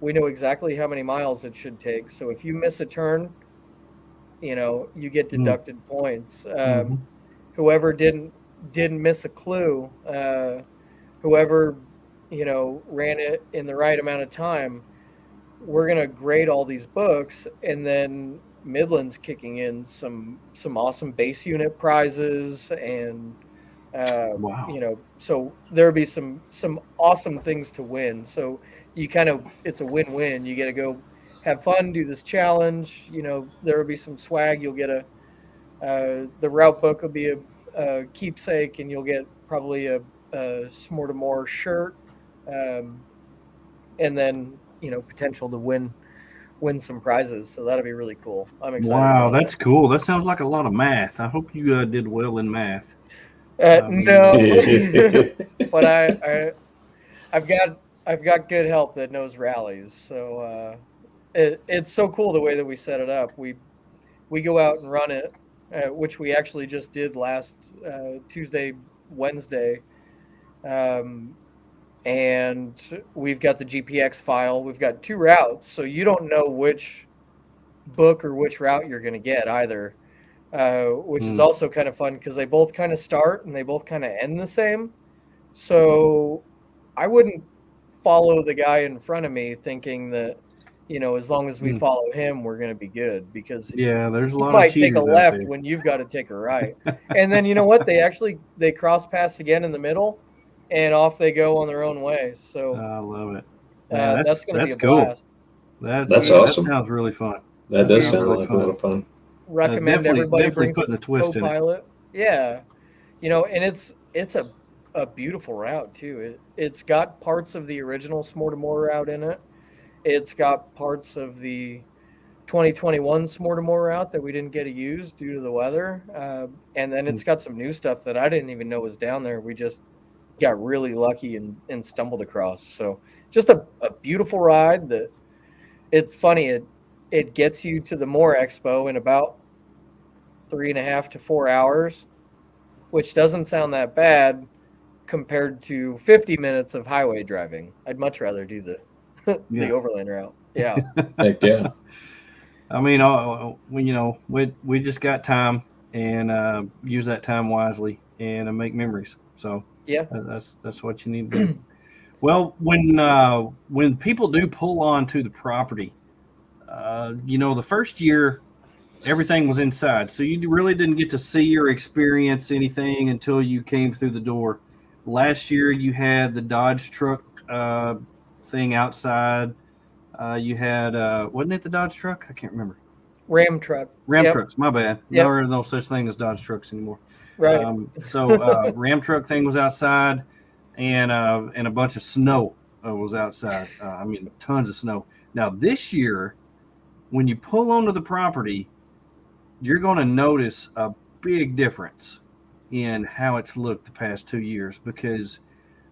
we know exactly how many miles it should take. So if you miss a turn, you get deducted points. Whoever didn't miss a clue, whoever ran it in the right amount of time, we're gonna grade all these books, and then Midland's kicking in some awesome base unit prizes, and Wow. so there'll be some awesome things to win. So it's a win-win. You get to go have fun, do this challenge. There will be some swag. You'll get the route book will be a keepsake, and you'll get probably a Smortamore shirt, and then potential to win some prizes. So that'll be really cool. I'm excited. Wow, that's cool. That sounds like a lot of math. I hope you did well in math. No, but I've got good help that knows rallies. So it's so cool the way that we set it up. We go out and run it, which we actually just did last Tuesday, Wednesday. And we've got the GPX file. We've got 2 routes, so you don't know which book or which route you're going to get either, which is also kind of fun because they both kind of start and they both kind of end the same. So I wouldn't follow the guy in front of me thinking that, as long as we follow him, we're going to be good, because there's a lot you might of cheaters take a out left there. when you've got to take a right. And then you know what? They cross paths again in the middle, and off they go on their own way. So I love it. that's going to be a cool. blast. That's awesome. That sounds really fun. That does sound like a lot of fun. Recommend everybody brings putting a twist co-pilot. Yeah, and it's a beautiful route too. It's got parts of the original Smortamore route in it. It's got parts of the 2021 Smortamore route that we didn't get to use due to the weather, and then it's got some new stuff that I didn't even know was down there. We just got really lucky and stumbled across. So just a beautiful ride. That it's funny. It gets you to the MOORE Expo in about 3.5 to 4 hours, which doesn't sound that bad compared to 50 minutes of highway driving. I'd much rather do the Overland route. Yeah. Heck yeah. I mean, we just got time, and use that time wisely and make memories. So yeah, that's what you need to do. Well, when people do pull onto the property, the first year everything was inside, so you really didn't get to see or experience anything until you came through the door. Last year you had the Dodge truck thing outside. You had wasn't it the Dodge truck? I can't remember. Ram truck. Trucks. My bad. Yep. There are no such thing as Dodge trucks anymore. Right. So Ram truck thing was outside, and a bunch of snow was outside. I mean, tons of snow. Now this year, when you pull onto the property, you're going to notice a big difference in how it's looked the past 2 years, because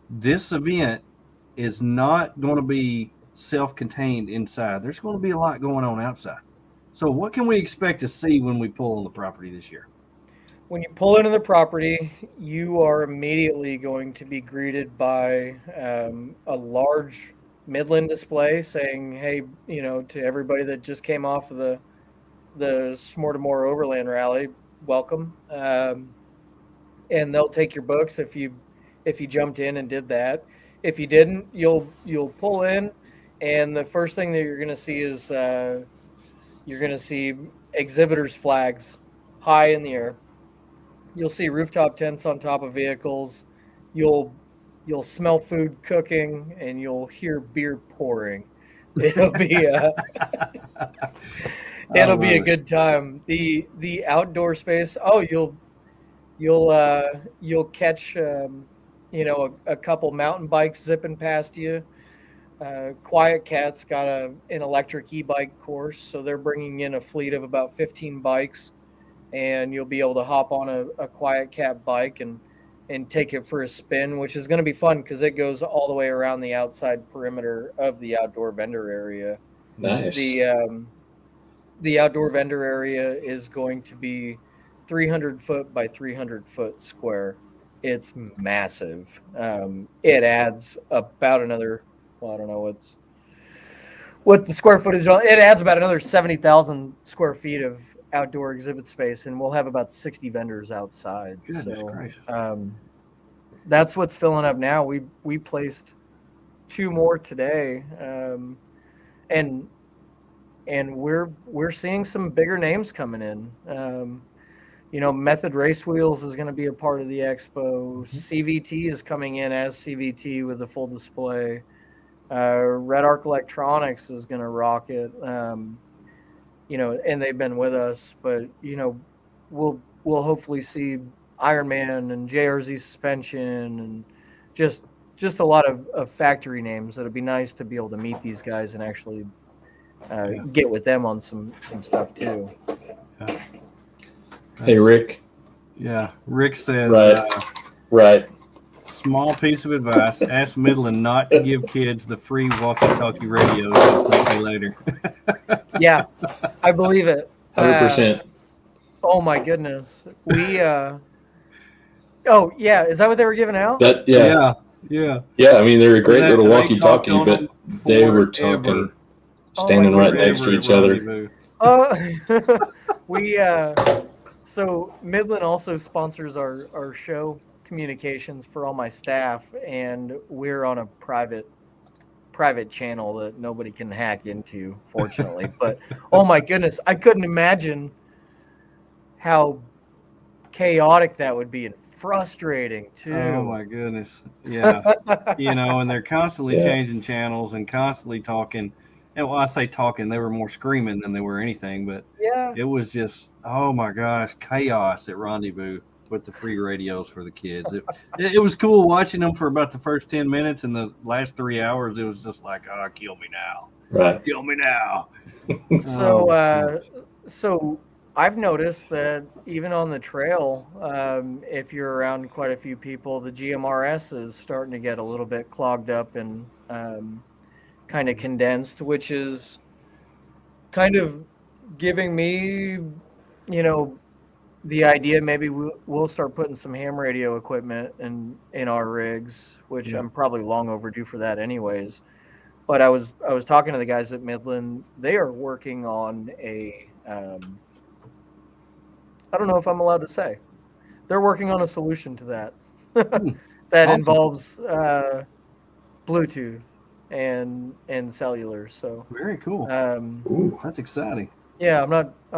this event is not going to be self-contained inside. There's going to be a lot going on outside. So what can we expect to see when we pull on the property this year? When you pull into the property, you are immediately going to be greeted by a large Midland display saying, hey, to everybody that just came off of the Smortamore Overland Rally, welcome. And they'll take your books if you jumped in and did that. If you didn't, you'll pull in, and the first thing that you're going to see is you're going to see exhibitors' flags high in the air. You'll see rooftop tents on top of vehicles. You'll smell food cooking, and you'll hear beer pouring. It'll be a good time. The outdoor space. Oh, you'll catch a couple mountain bikes zipping past you. Quiet Cat's got an electric e-bike course, so they're bringing in a fleet of about 15 bikes, and you'll be able to hop on a Quiet Cat bike and take it for a spin, which is going to be fun because it goes all the way around the outside perimeter of the outdoor vendor area. Nice. The outdoor vendor area is going to be 300 foot by 300 foot square. it's massive. It adds about another, well, I don't know what the square footage on it adds about another 70,000 square feet of outdoor exhibit space, and we'll have about 60 vendors outside. Goodness so gracious. that's what's filling up now. We placed 2 more today, and we're seeing some bigger names coming in. Method Race Wheels is going to be a part of the expo. CVT is coming in as CVT with a full display. Red Arc Electronics is going to rock it. And they've been with us, but we'll hopefully see Ironman and JRZ Suspension and just a lot of factory names. It'll be nice to be able to meet these guys and actually get with them on some stuff too. Yeah. Hey, Rick. Yeah, Rick says, Right. Small piece of advice: ask Midland not to give kids the free walkie-talkie radios. They'll thank you later. Yeah, I believe it. 100%. Oh my goodness, we. Oh yeah, is that what they were giving out? Yeah. Yeah, I mean, they're a great little They walkie-talkie, talked on but them they were forever. talking, standing right next to Forever each at other. Rendezvous. We so Midland also sponsors our show communications for all my staff, and we're on a private channel that nobody can hack into, fortunately. But oh my goodness, I couldn't imagine how chaotic that would be and frustrating too. Oh my goodness. Yeah. And they're constantly changing channels and constantly talking. And when I say talking, they were more screaming than they were anything, but it was just, oh my gosh, chaos at Rendezvous with the free radios for the kids. It was cool watching them for about the first 10 minutes, and the last 3 hours, it was just like, oh, kill me now. Right. Kill me now. So I've noticed that even on the trail, if you're around quite a few people, the GMRS is starting to get a little bit clogged up and kind of condensed, which is kind of giving me, the idea maybe we'll start putting some ham radio equipment in our rigs, which I'm probably long overdue for that anyways. But I was talking to the guys at Midland. They are working on a I don't know if I'm allowed to say. They're working on a solution to that that Awesome. involves Bluetooth and cellular. So very cool. That's exciting. Yeah, I'm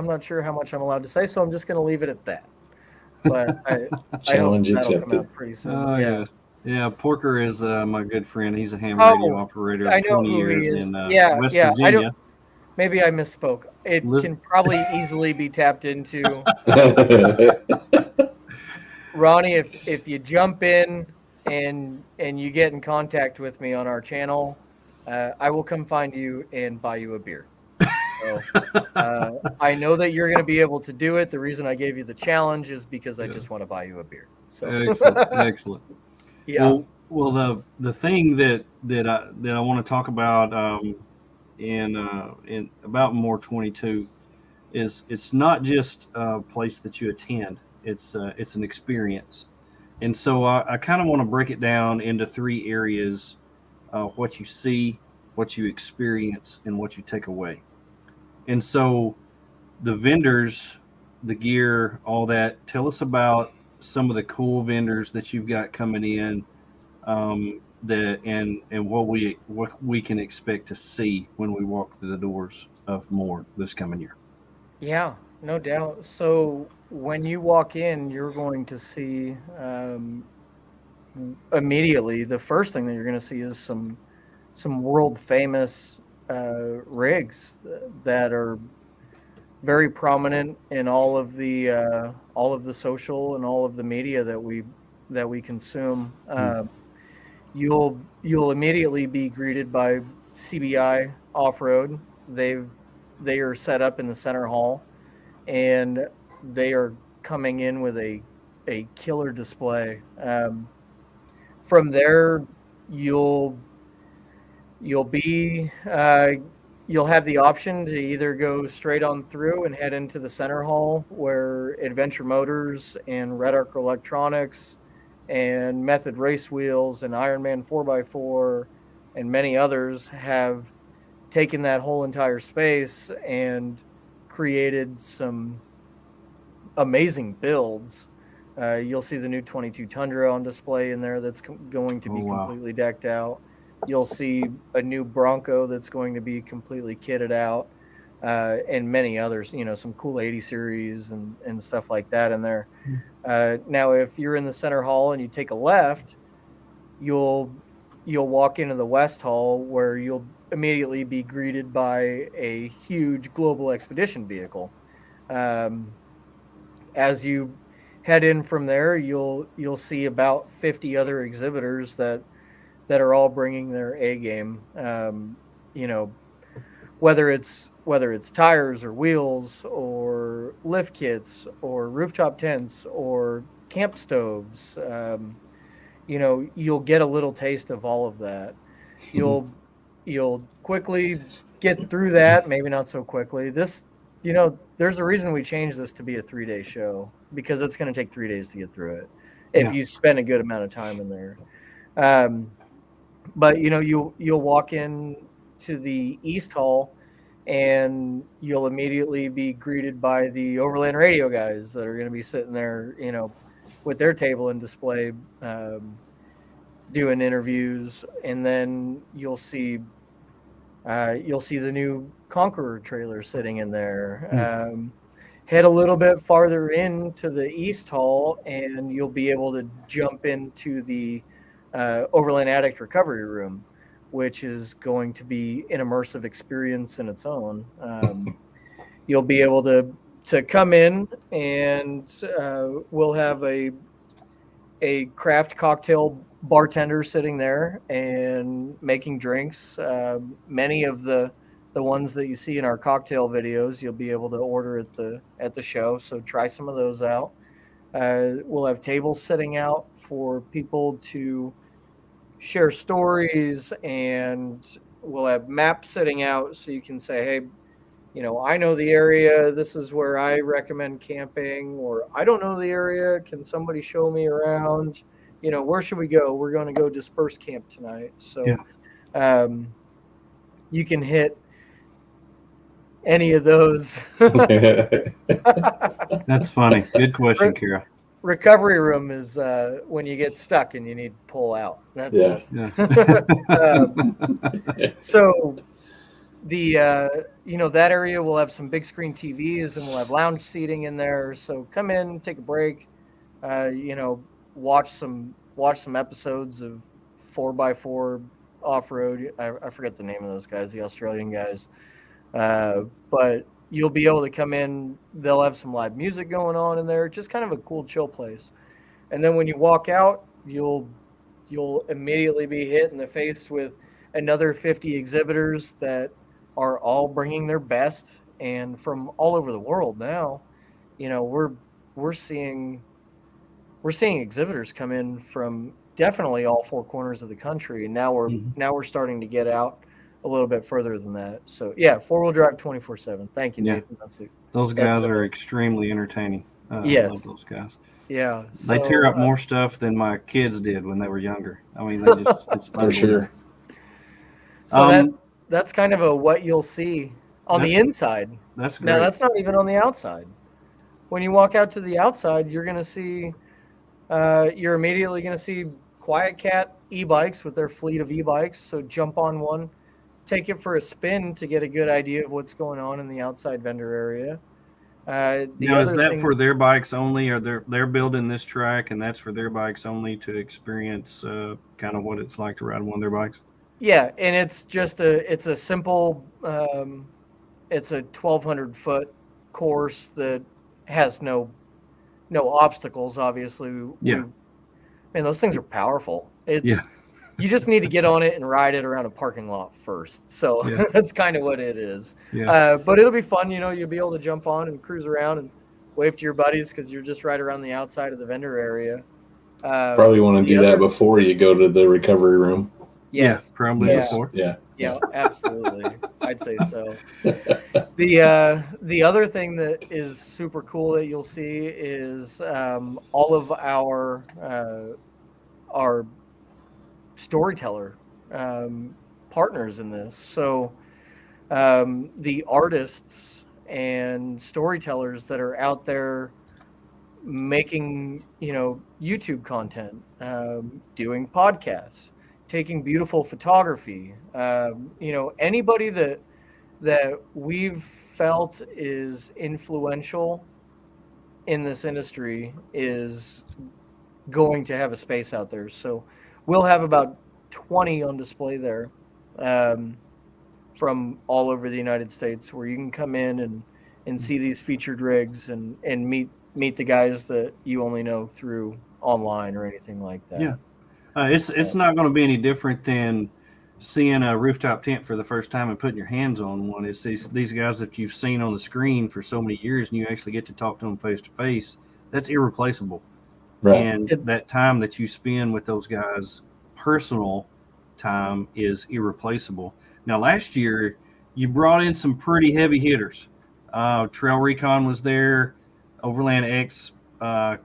not sure how much I'm allowed to say, so I'm just going to leave it at that. But I hope that'll come out pretty soon. Oh yeah. Porker is my good friend. He's a ham radio operator I of know 20 who years he is. in West Virginia. Maybe I misspoke. It can probably easily be tapped into. Ronnie, if you jump in and you get in contact with me on our channel, I will come find you and buy you a beer. So, I know that you're going to be able to do it. The reason I gave you the challenge is because I just want to buy you a beer. So Excellent. Yeah. Well, the thing that I want to talk about in about MOORE 22 is it's not just a place that you attend. It's an experience, and so I kind of want to break it down into 3 areas: what you see, what you experience, and what you take away. And so the vendors, the gear, all that, tell us about some of the cool vendors that you've got coming in, and what we can expect to see when we walk through the doors of MOORE this coming year. Yeah, no doubt. So when you walk in, you're going to see immediately the first thing that you're going to see is some world famous rigs that are very prominent in all of the social and all of the media that we consume. You'll immediately be greeted by CBI Off-Road. They are set up in the center hall, and they are coming in with a killer display. From there, you'll have the option to either go straight on through and head into the center hall where Adventure Motors and Red Arc Electronics and Method Race Wheels and Ironman 4x4 and many others have taken that whole entire space and created some amazing builds. You'll see the new 22 Tundra on display in there that's going to be completely decked out. You'll see a new Bronco that's going to be completely kitted out, and many others, some cool 80 series and stuff like that in there. Now, if you're in the center hall and you take a left, you'll walk into the West Hall, where you'll immediately be greeted by a huge global expedition vehicle. As you head in from there, you'll see about 50 other exhibitors that are all bringing their A game. Whether it's tires or wheels or lift kits or rooftop tents or camp stoves. You'll get a little taste of all of that. You'll quickly get through that, maybe not so quickly. There's a reason we changed this to be a 3-day show, because it's going to take 3 days to get through it if you spend a good amount of time in there. But you'll walk in to the East Hall, and you'll immediately be greeted by the Overland radio guys that are going to be sitting there, with their table and display, doing interviews. And then you'll see the new Conqueror trailer sitting in there. Head a little bit farther into the East Hall, and you'll be able to jump into the Overland Addict Recovery Room, which is going to be an immersive experience in its own. You'll be able to come in, and we'll have a craft cocktail bartender sitting there and making drinks. Many of the ones that you see in our cocktail videos, you'll be able to order at the show. So try some of those out. We'll have tables sitting out for people to share stories, and we'll have maps sitting out so you can say, hey, I know the area. This is where I recommend camping, or I don't know the area. Can somebody show me around? Where should we go? We're going to go disperse camp tonight. So you can hit any of those. That's funny. Good question, Kira. Recovery room is when you get stuck and you need to pull out. That's it. Yeah. So the that area will have some big screen TVs, and we'll have lounge seating in there. So come in, take a break, watch some episodes of 4x4 off-road. I forget the name of those guys, the Australian guys. But you'll be able to come in. They'll have some live music going on in there. Just kind of a cool, chill place. And then when you walk out, you'll immediately be hit in the face with another 50 exhibitors that are all bringing their best, and from all over the world. Now, we're seeing exhibitors come in from definitely all four corners of the country, and now we're starting to get out a little bit further than that. So yeah, 4-wheel drive 24/7. Thank you, Nathan. That's it. Those guys are extremely entertaining. Yes. I love those guys. Yeah, They tear up more stuff than my kids did when they were younger. I mean, they just it's for sure. So that's kind of what you'll see on the inside. That's great. Now that's not even on the outside. When you walk out to the outside, you're going to see you're immediately going to see Quiet Cat e-bikes with their fleet of e-bikes. So jump on one, take it for a spin to get a good idea of what's going on in the outside vendor area. Now, is that for their bikes only, or they're building this track and that's for their bikes only to experience kind of what it's like to ride one of their bikes? Yeah, and it's just a simple, it's a 1,200 foot course that has no obstacles. Obviously, those things are powerful. You just need to get on it and ride it around a parking lot first. So that's kind of what it is. Yeah. But it'll be fun. You'll be able to jump on and cruise around and wave to your buddies because you're just right around the outside of the vendor area. Probably want to do that before you go to the recovery room. Yes, probably before. Yeah, absolutely. I'd say so. The other thing that is super cool that you'll see is all of our our storyteller partners in this. So the artists and storytellers that are out there making, YouTube content, doing podcasts, taking beautiful photography, anybody that we've felt is influential in this industry is going to have a space out there. So we'll have about 20 on display there, from all over the United States, where you can come in and see these featured rigs and meet the guys that you only know through online or anything like that. Yeah. It's not going to be any different than seeing a rooftop tent for the first time and putting your hands on one. It's these guys that you've seen on the screen for so many years, and you actually get to talk to them face to face. That's irreplaceable. Right. And that time that you spend with those guys, personal time, is irreplaceable. Now, last year, you brought in some pretty heavy hitters. Trail Recon was there. Overland X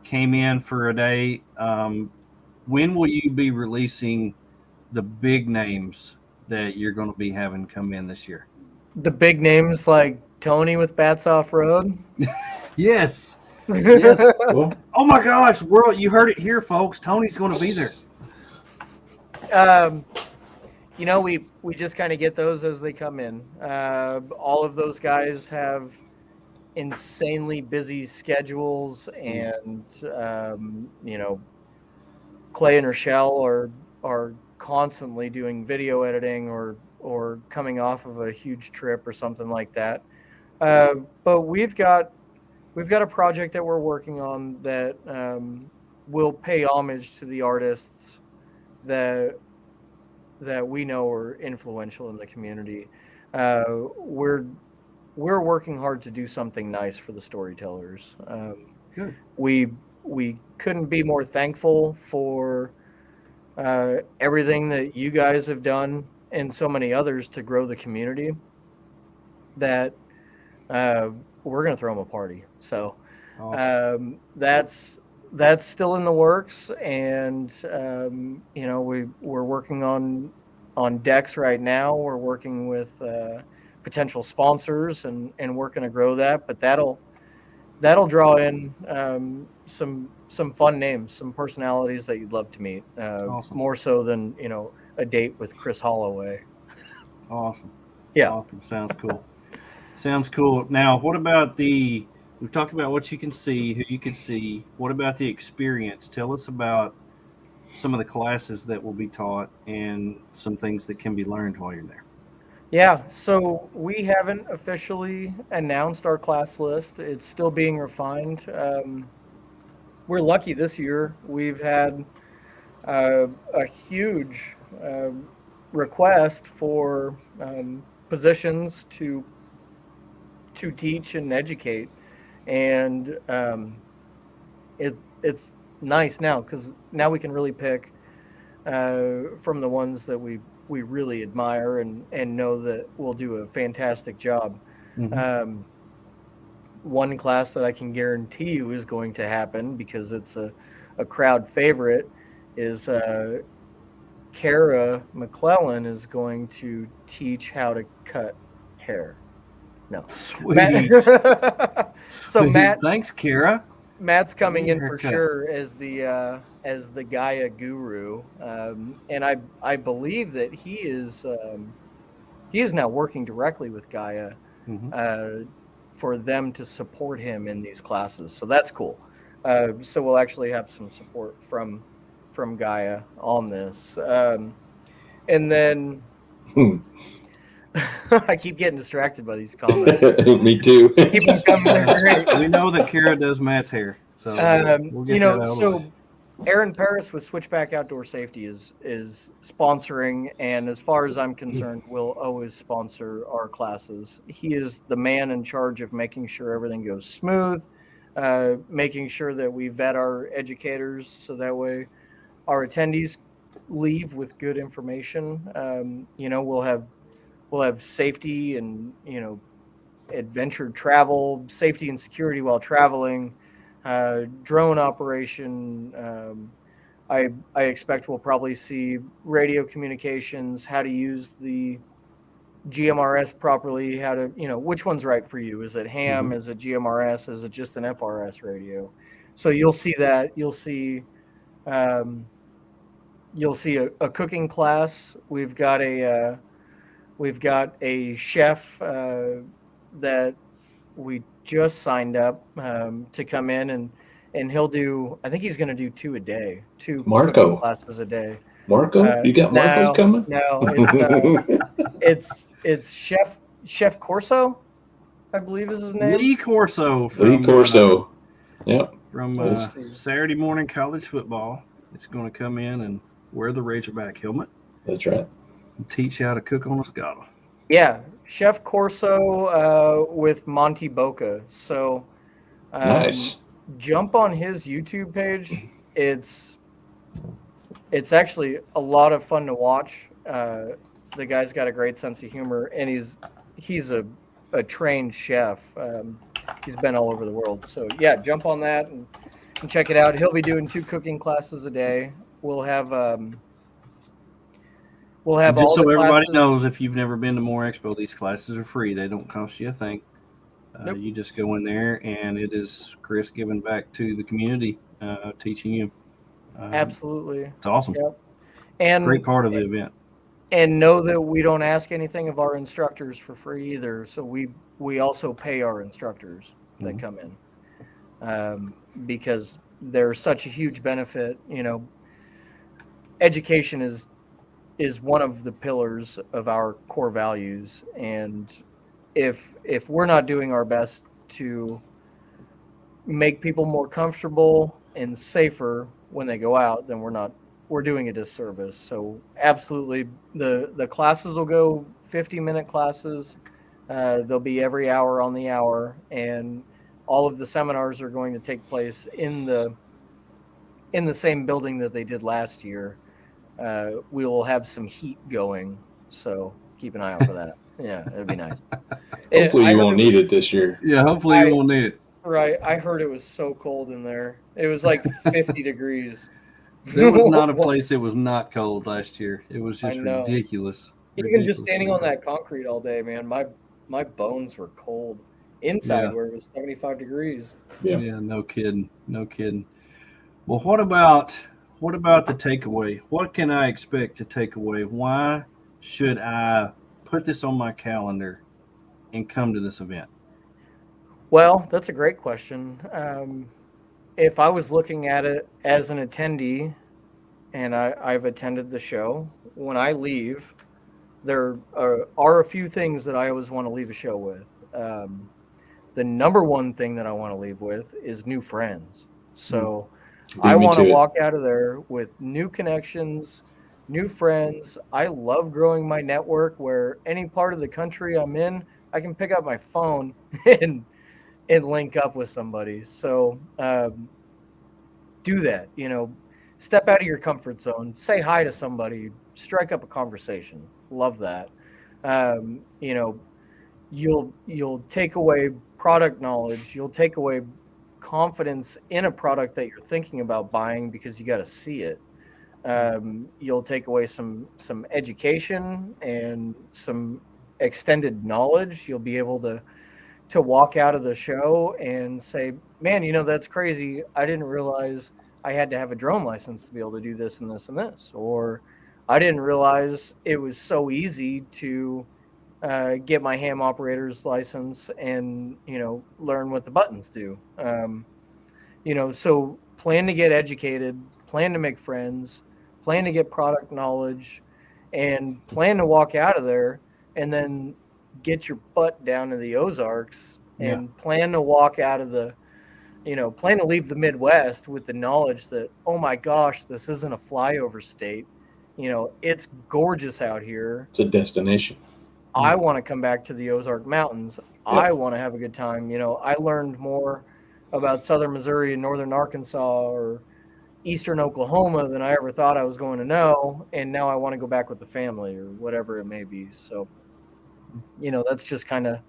came in for a day. When will you be releasing the big names that you're going to be having come in this year? The big names like Tony with Bats Off Road. Yes. Yes. Oh my gosh, world! You heard it here, folks. Tony's going to be there. We just kind of get those as they come in. All of those guys have insanely busy schedules, and Clay and Rochelle are constantly doing video editing or coming off of a huge trip or something like that. But we've got a project that we're working on that will pay homage to the artists that we know are influential in the community. We're working hard to do something nice for the storytellers. Good. We couldn't be more thankful for everything that you guys have done and so many others to grow the community, that we're going to throw them a party. So Awesome. that's still in the works, and we're working on decks right now. We're working with potential sponsors and working to grow that, but that'll draw in some fun names, some personalities that you'd love to meet. Awesome. More so than a date with Chris Holloway. Awesome. Yeah. Awesome. Sounds cool. Sounds cool. Now, what about we've talked about what you can see, who you can see. What about the experience? Tell us about some of the classes that will be taught and some things that can be learned while you're there. Yeah, so we haven't officially announced our class list. It's still being refined. We're lucky this year. We've had a huge request for positions to teach and educate, and it's nice now, because now we can really pick from the ones that we really admire and know that we'll do a fantastic job. Mm-hmm. One class that I can guarantee you is going to happen, because it's a crowd favorite, is Kara McClellan is going to teach how to cut hair. No. Sweet. So Sweet. Matt, Thanks, Kara. Matt's coming in for Haircut. sure as the Gaia guru, and I believe that he is now working directly with Gaia for them to support him in these classes. So that's cool. So we'll actually have some support from Gaia on this, and then I keep getting distracted by these comments. Me too. Keep them coming. They're great. We know that Kara does Matt's hair, so we'll get that out of the way. Aaron Paris with Switchback Outdoor Safety is sponsoring, and as far as I'm concerned, will always sponsor our classes. He is the man in charge of making sure everything goes smooth, making sure that we vet our educators so that way our attendees leave with good information. We'll have safety and adventure travel, safety and security while traveling, drone operation, I expect we'll probably see radio communications, how to use the GMRS properly, how to, which one's right for you. Is it ham? Is it GMRS? Is it just an FRS radio? So you'll see that. You'll see a cooking class. We've got a chef that we just signed up to come in, and he'll do, I think he's going to do 2 a day, 2 cooking classes a day. Marco? You got Marco's coming? No, it's Chef Corso, I believe is his name. Lee Corso. Yep. From Saturday morning college football. It's going to come in and wear the Razorback helmet. That's right. And teach you how to cook on a scala. Yeah, Chef Corso with Monty Boca. So nice. Jump on his YouTube page. It's actually a lot of fun to watch. The guy's got a great sense of humor, and he's a trained chef. He's been all over the world. So yeah, jump on that and check it out. He'll be doing 2 cooking classes a day. We'll have just all so the everybody classes. knows, if you've never been to MOORE Expo, these classes are free. They don't cost you a thing. Nope. You just go in there, and it is Chris giving back to the community, teaching you. Absolutely. It's awesome. Yep. And great part of the event. And know that we don't ask anything of our instructors for free either. So we also pay our instructors that come in because they're such a huge benefit. Education is one of the pillars of our core values, and if we're not doing our best to make people more comfortable and safer when they go out, then we're doing a disservice. So absolutely, the classes will go 50-minute classes. They'll be every hour on the hour, and all of the seminars are going to take place in the same building that they did last year. We will have some heat going, so keep an eye out for that. Yeah, it'd be nice. Hopefully you won't need it this year. Yeah, hopefully you won't need it. Right. I heard it was so cold in there. It was like 50 degrees. There was not a place that was not cold last year. It was just ridiculous. Even just standing on that concrete all day, man, my bones were cold. Inside where it was 75 degrees. Yeah, no kidding. Well, what about the takeaway? What can I expect to take away? Why should I put this on my calendar and come to this event? Well, that's a great question. If I was looking at it as an attendee, and I've attended the show, when I leave, there are a few things that I always want to leave a show with. The number one thing that I want to leave with is new friends. So I want to walk out of there with new connections, new friends. I love growing my network where any part of the country I'm in, I can pick up my phone and link up with somebody. So do that, step out of your comfort zone, say hi to somebody, strike up a conversation. Love that. You'll take away product knowledge. You'll take away confidence in a product that you're thinking about buying because you got to see it. You'll take away some education and some extended knowledge. You'll be able to walk out of the show and say, man, that's crazy. I didn't realize I had to have a drone license to be able to do this and this and this. Or I didn't realize it was so easy to get my ham operator's license and, learn what the buttons do. So plan to get educated, plan to make friends, plan to get product knowledge, and plan to walk out of there and then get your butt down to the Ozarks and plan to walk out of plan to leave the Midwest with the knowledge that, oh my gosh, this isn't a flyover state. It's gorgeous out here. It's a destination. I want to come back to the Ozark Mountains. I want to have a good time. I learned more about southern Missouri and northern Arkansas or eastern Oklahoma than I ever thought I was going to know. And now I want to go back with the family or whatever it may be. So, that's just kind of,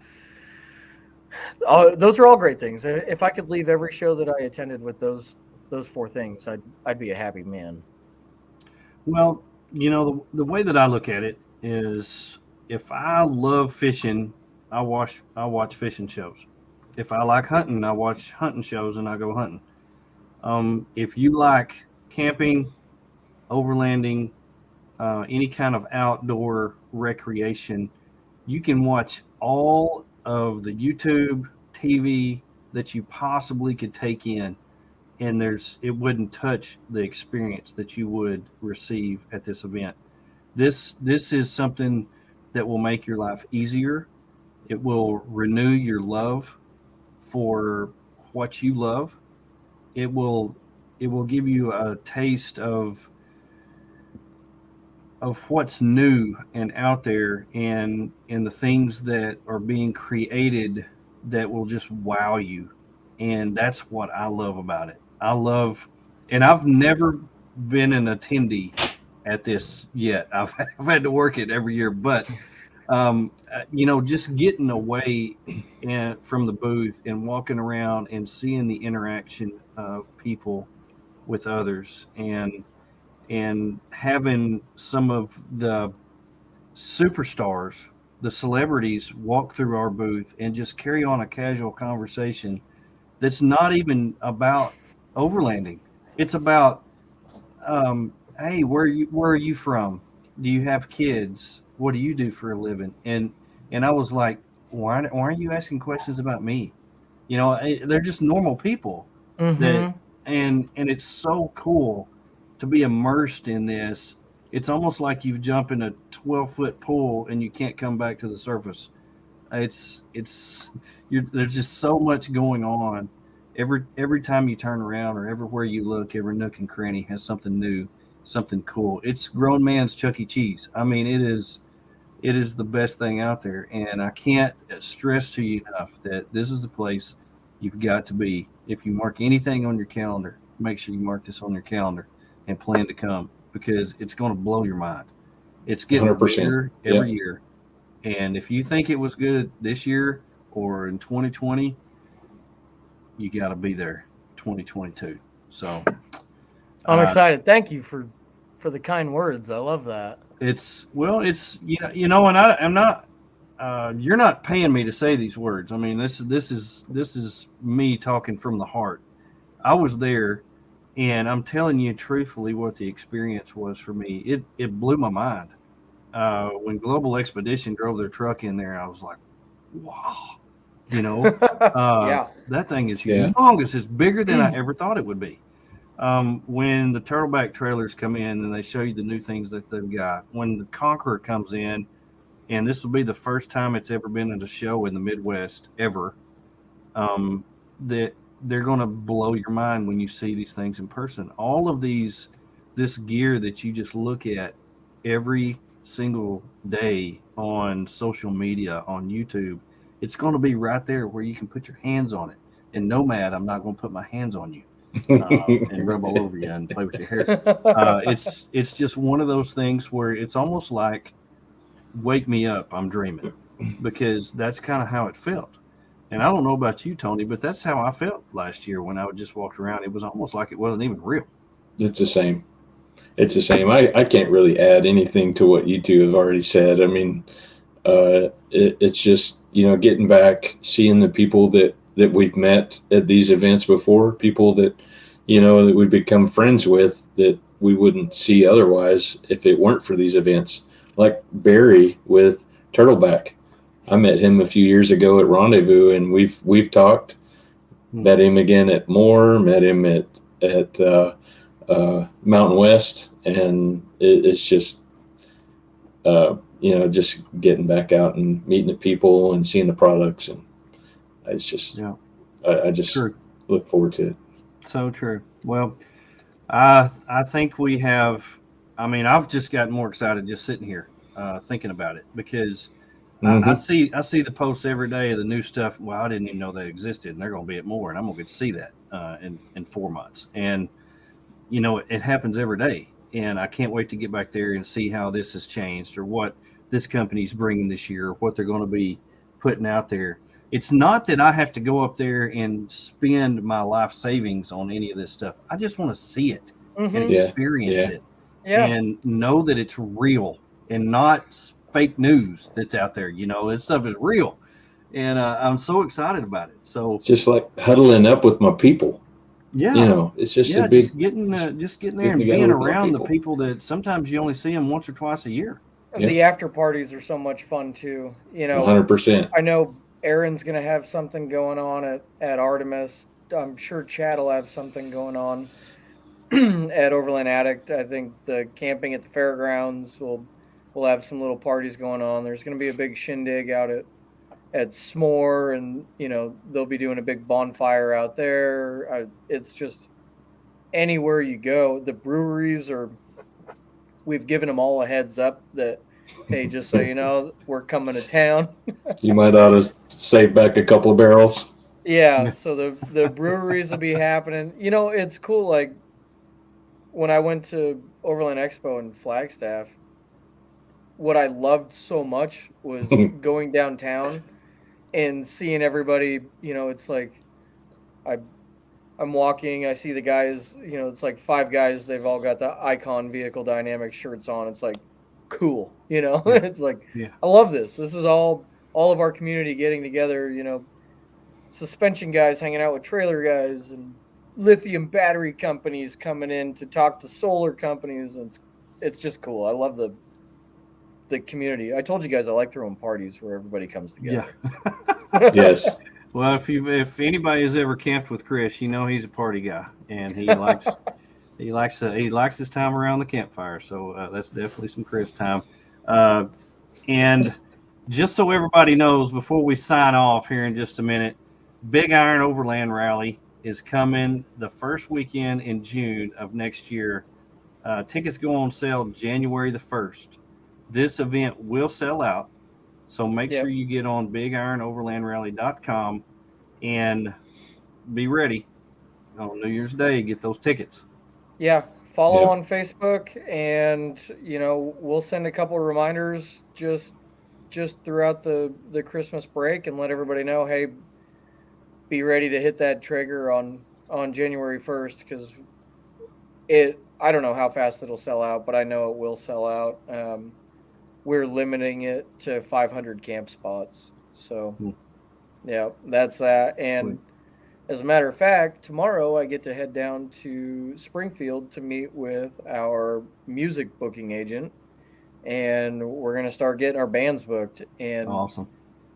those are all great things. If I could leave every show that I attended with those those 4 things, I'd be a happy man. Well, the way that I look at it is, if I love fishing, I watch fishing shows. If I like hunting, I watch hunting shows and I go hunting. If you like camping, overlanding, any kind of outdoor recreation, you can watch all of the YouTube, TV that you possibly could take in, and it wouldn't touch the experience that you would receive at this event. This is something that will make your life easier. It will renew your love for what you love. It will give you a taste of what's new and out there, and the things that are being created that will just wow you. And that's what I love about it. And I've never been an attendee at this yet. I've had to work it every year, but just getting away from the booth and walking around and seeing the interaction of people with others, and having some of the superstars, the celebrities, walk through our booth and just carry on a casual conversation that's not even about overlanding. It's about, hey, where are you from? Do you have kids? What do you do for a living? And I was like, why are you asking questions about me? They're just normal people. Mm-hmm. And it's so cool to be immersed in this. It's almost like you've jumped in a 12-foot pool and you can't come back to the surface. There's just so much going on. Every time you turn around, or everywhere you look, every nook and cranny has something new, something cool. It's grown man's Chuck E. Cheese. I mean, it is the best thing out there, and I can't stress to you enough that this is the place you've got to be. If you mark anything on your calendar, make sure you mark this on your calendar and plan to come, because it's going to blow your mind. It's getting 100%. bigger every year. And if you think it was good this year or in 2020, you got to be there 2022. So I'm excited. Thank you for the kind words. I love that. And I'm not, you're not paying me to say these words. I mean, this is me talking from the heart. I was there, and I'm telling you truthfully what the experience was for me. It blew my mind. When Global Expedition drove their truck in there, I was like, wow. Yeah. That thing is humongous. It's bigger than I ever thought it would be. When the turtleback trailers come in and they show you the new things that they've got, when the Conqueror comes in, and this will be the first time it's ever been at a show in the Midwest ever, that they're going to blow your mind when you see these things in person. All of this gear that you just look at every single day on social media, on YouTube, it's going to be right there where you can put your hands on it. And Nomad, I'm not going to put my hands on you and rub all over you and play with your hair. It's just one of those things where it's almost like, wake me up, I'm dreaming, because that's kind of how it felt. And I don't know about you, Tony, but that's how I felt last year when I would just walk around. It was almost like it wasn't even real. It's the same. I can't really add anything to what you two have already said. I mean, it's just, getting back, seeing the people that we've met at these events before, people that, that we become friends with that we wouldn't see otherwise if it weren't for these events. Like Barry with Turtleback. I met him a few years ago at Rendezvous, and we've talked. Met him again at MOORE. Met him at Mountain West, and it's just just getting back out and meeting the people and seeing the products, and it's just I just look forward to it. So true. Well, I think we have. I mean, I've just gotten more excited just sitting here thinking about it, because I see the posts every day of the new stuff. Well, I didn't even know they existed, and they're going to be at MOORE, and I'm going to get to see that in 4 months. And it happens every day, and I can't wait to get back there and see how this has changed, or what this company's bringing this year, or what they're going to be putting out there. it's not that I have to go up there and spend my life savings on any of this stuff. I just want to see it and experience it and know that it's real and not fake news that's out there. This stuff is real. And I'm so excited about it. So it's just like huddling up with my people. Yeah, it's just a big, just getting there and being around the people that sometimes you only see them once or twice a year. The after parties are so much fun too. 100%. I know Aaron's gonna have something going on at Artemis. I'm sure Chad will have something going on at Overland Addict. I think the camping at the fairgrounds will have some little parties going on. There's gonna be a big shindig out at S'more, and they'll be doing a big bonfire out there. It's just anywhere you go. The breweries we've given them all a heads up that, hey, just so you know, we're coming to town. You might ought to save back a couple of barrels. Yeah, so the breweries will be happening. It's cool. Like when I went to Overland Expo in Flagstaff, what I loved so much was going downtown and seeing everybody. It's like I'm walking, I see the guys, it's like 5 guys, they've all got the Icon Vehicle Dynamics shirts on. It's like cool, It's like I love this. This is all of our community getting together, suspension guys hanging out with trailer guys and lithium battery companies coming in to talk to solar companies. And it's just cool. I love the community. I told you guys I like throwing parties where everybody comes together. Yeah. Yes. Well, if anybody has ever camped with Chris, he's a party guy, and he likes his time around the campfire. So that's definitely some Chris time. And just so everybody knows, before we sign off here in just a minute, Big Iron Overland Rally is coming the first weekend in June of next year. Tickets go on sale January the 1st. This event will sell out. So make sure you get on BigIronOverlandRally.com and be ready on New Year's Day. Get those tickets. Yeah, follow on Facebook, and we'll send a couple of reminders just throughout the Christmas break and let everybody know, hey, be ready to hit that trigger on January 1st, because I don't know how fast it'll sell out, but I know it will sell out. We're limiting it to 500 camp spots. So, that's that. And as a matter of fact, tomorrow I get to head down to Springfield to meet with our music booking agent, and we're going to start getting our bands booked. And awesome.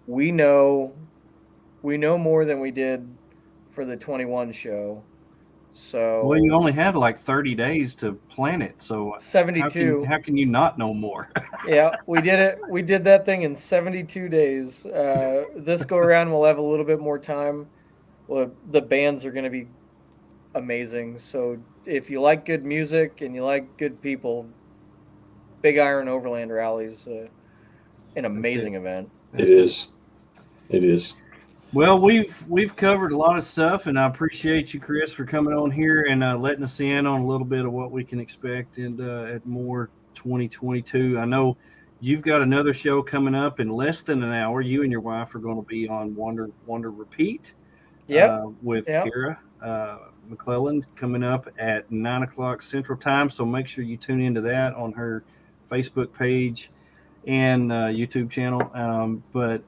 We know more than we did for the 21 show. So, well, you only had like 30 days to plan it. So 72. How can you not know more? Yeah, we did it. We did that thing in 72 days. This go around, we'll have a little bit more time. Well, the bands are going to be amazing. So if you like good music and you like good people, Big Iron Overland Rally is an amazing event. It is. Well, we've covered a lot of stuff, and I appreciate you, Chris, for coming on here and letting us in on a little bit of what we can expect at MOORE 2022. I know you've got another show coming up in less than an hour. You and your wife are going to be on Wonder Repeat with Kara McClelland coming up at 9 o'clock Central Time. So make sure you tune into that on her Facebook page and YouTube channel. But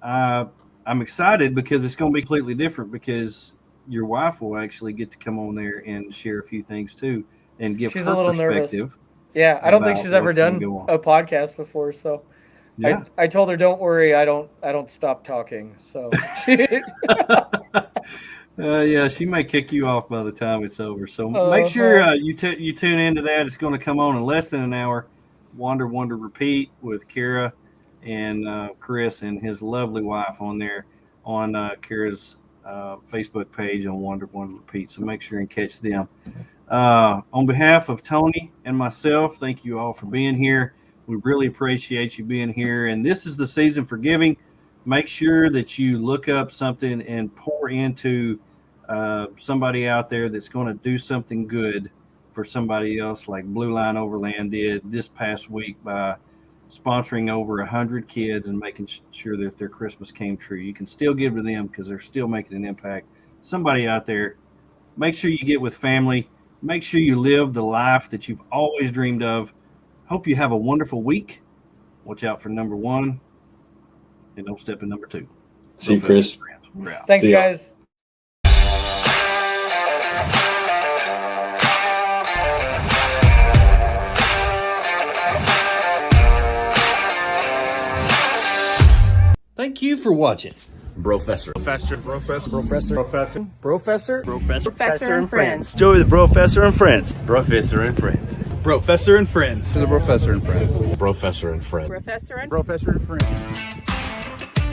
I'm excited because it's going to be completely different, because your wife will actually get to come on there and share a few things too and give her perspective. Nervous. Yeah, I don't think she's ever done a podcast before, so I told her, don't worry, I don't stop talking. So she may kick you off by the time it's over. So make sure you tune into that. It's going to come on in less than an hour. Wonder Repeat with Kara and Chris and his lovely wife on there on Kara's Facebook page on Wonder Repeat. So make sure and catch them. On behalf of Tony and myself, thank you all for being here. We really appreciate you being here. And this is the season for giving. Make sure that you look up something and pour into somebody out there that's going to do something good for somebody else, like Blue Line Overland did this past week by sponsoring over 100 kids and making sure that their Christmas came true. You can still give to them because they're still making an impact. Somebody out there, make sure you get with family. Make sure you live the life that you've always dreamed of. Hope you have a wonderful week. Watch out for number 1 and don't step in number 2. See you, Chris. We're out. Thanks, See ya. guys. Thank you for watching. BROfessor. Professor and Friends. Joey the BROfessor and Friends. Professor and Friends. BROfessor and Friends. To the BROfessor and Friends. BROfessor and Friends. Professor and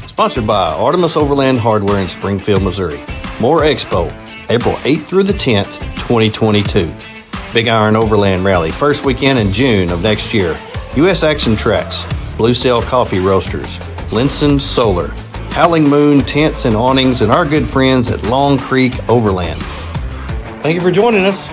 Sponsored by Artemis Overland Hardware in Springfield, Missouri. MOORE Expo, April 8th through the 10th, 2022. Big Iron Overland Rally, first weekend in June of next year. U.S. Action Tracks, Blue Sail Coffee Roasters, Linson Solar, Howling Moon Tents and Awnings, and our good friends at Long Creek Overland. Thank you for joining us.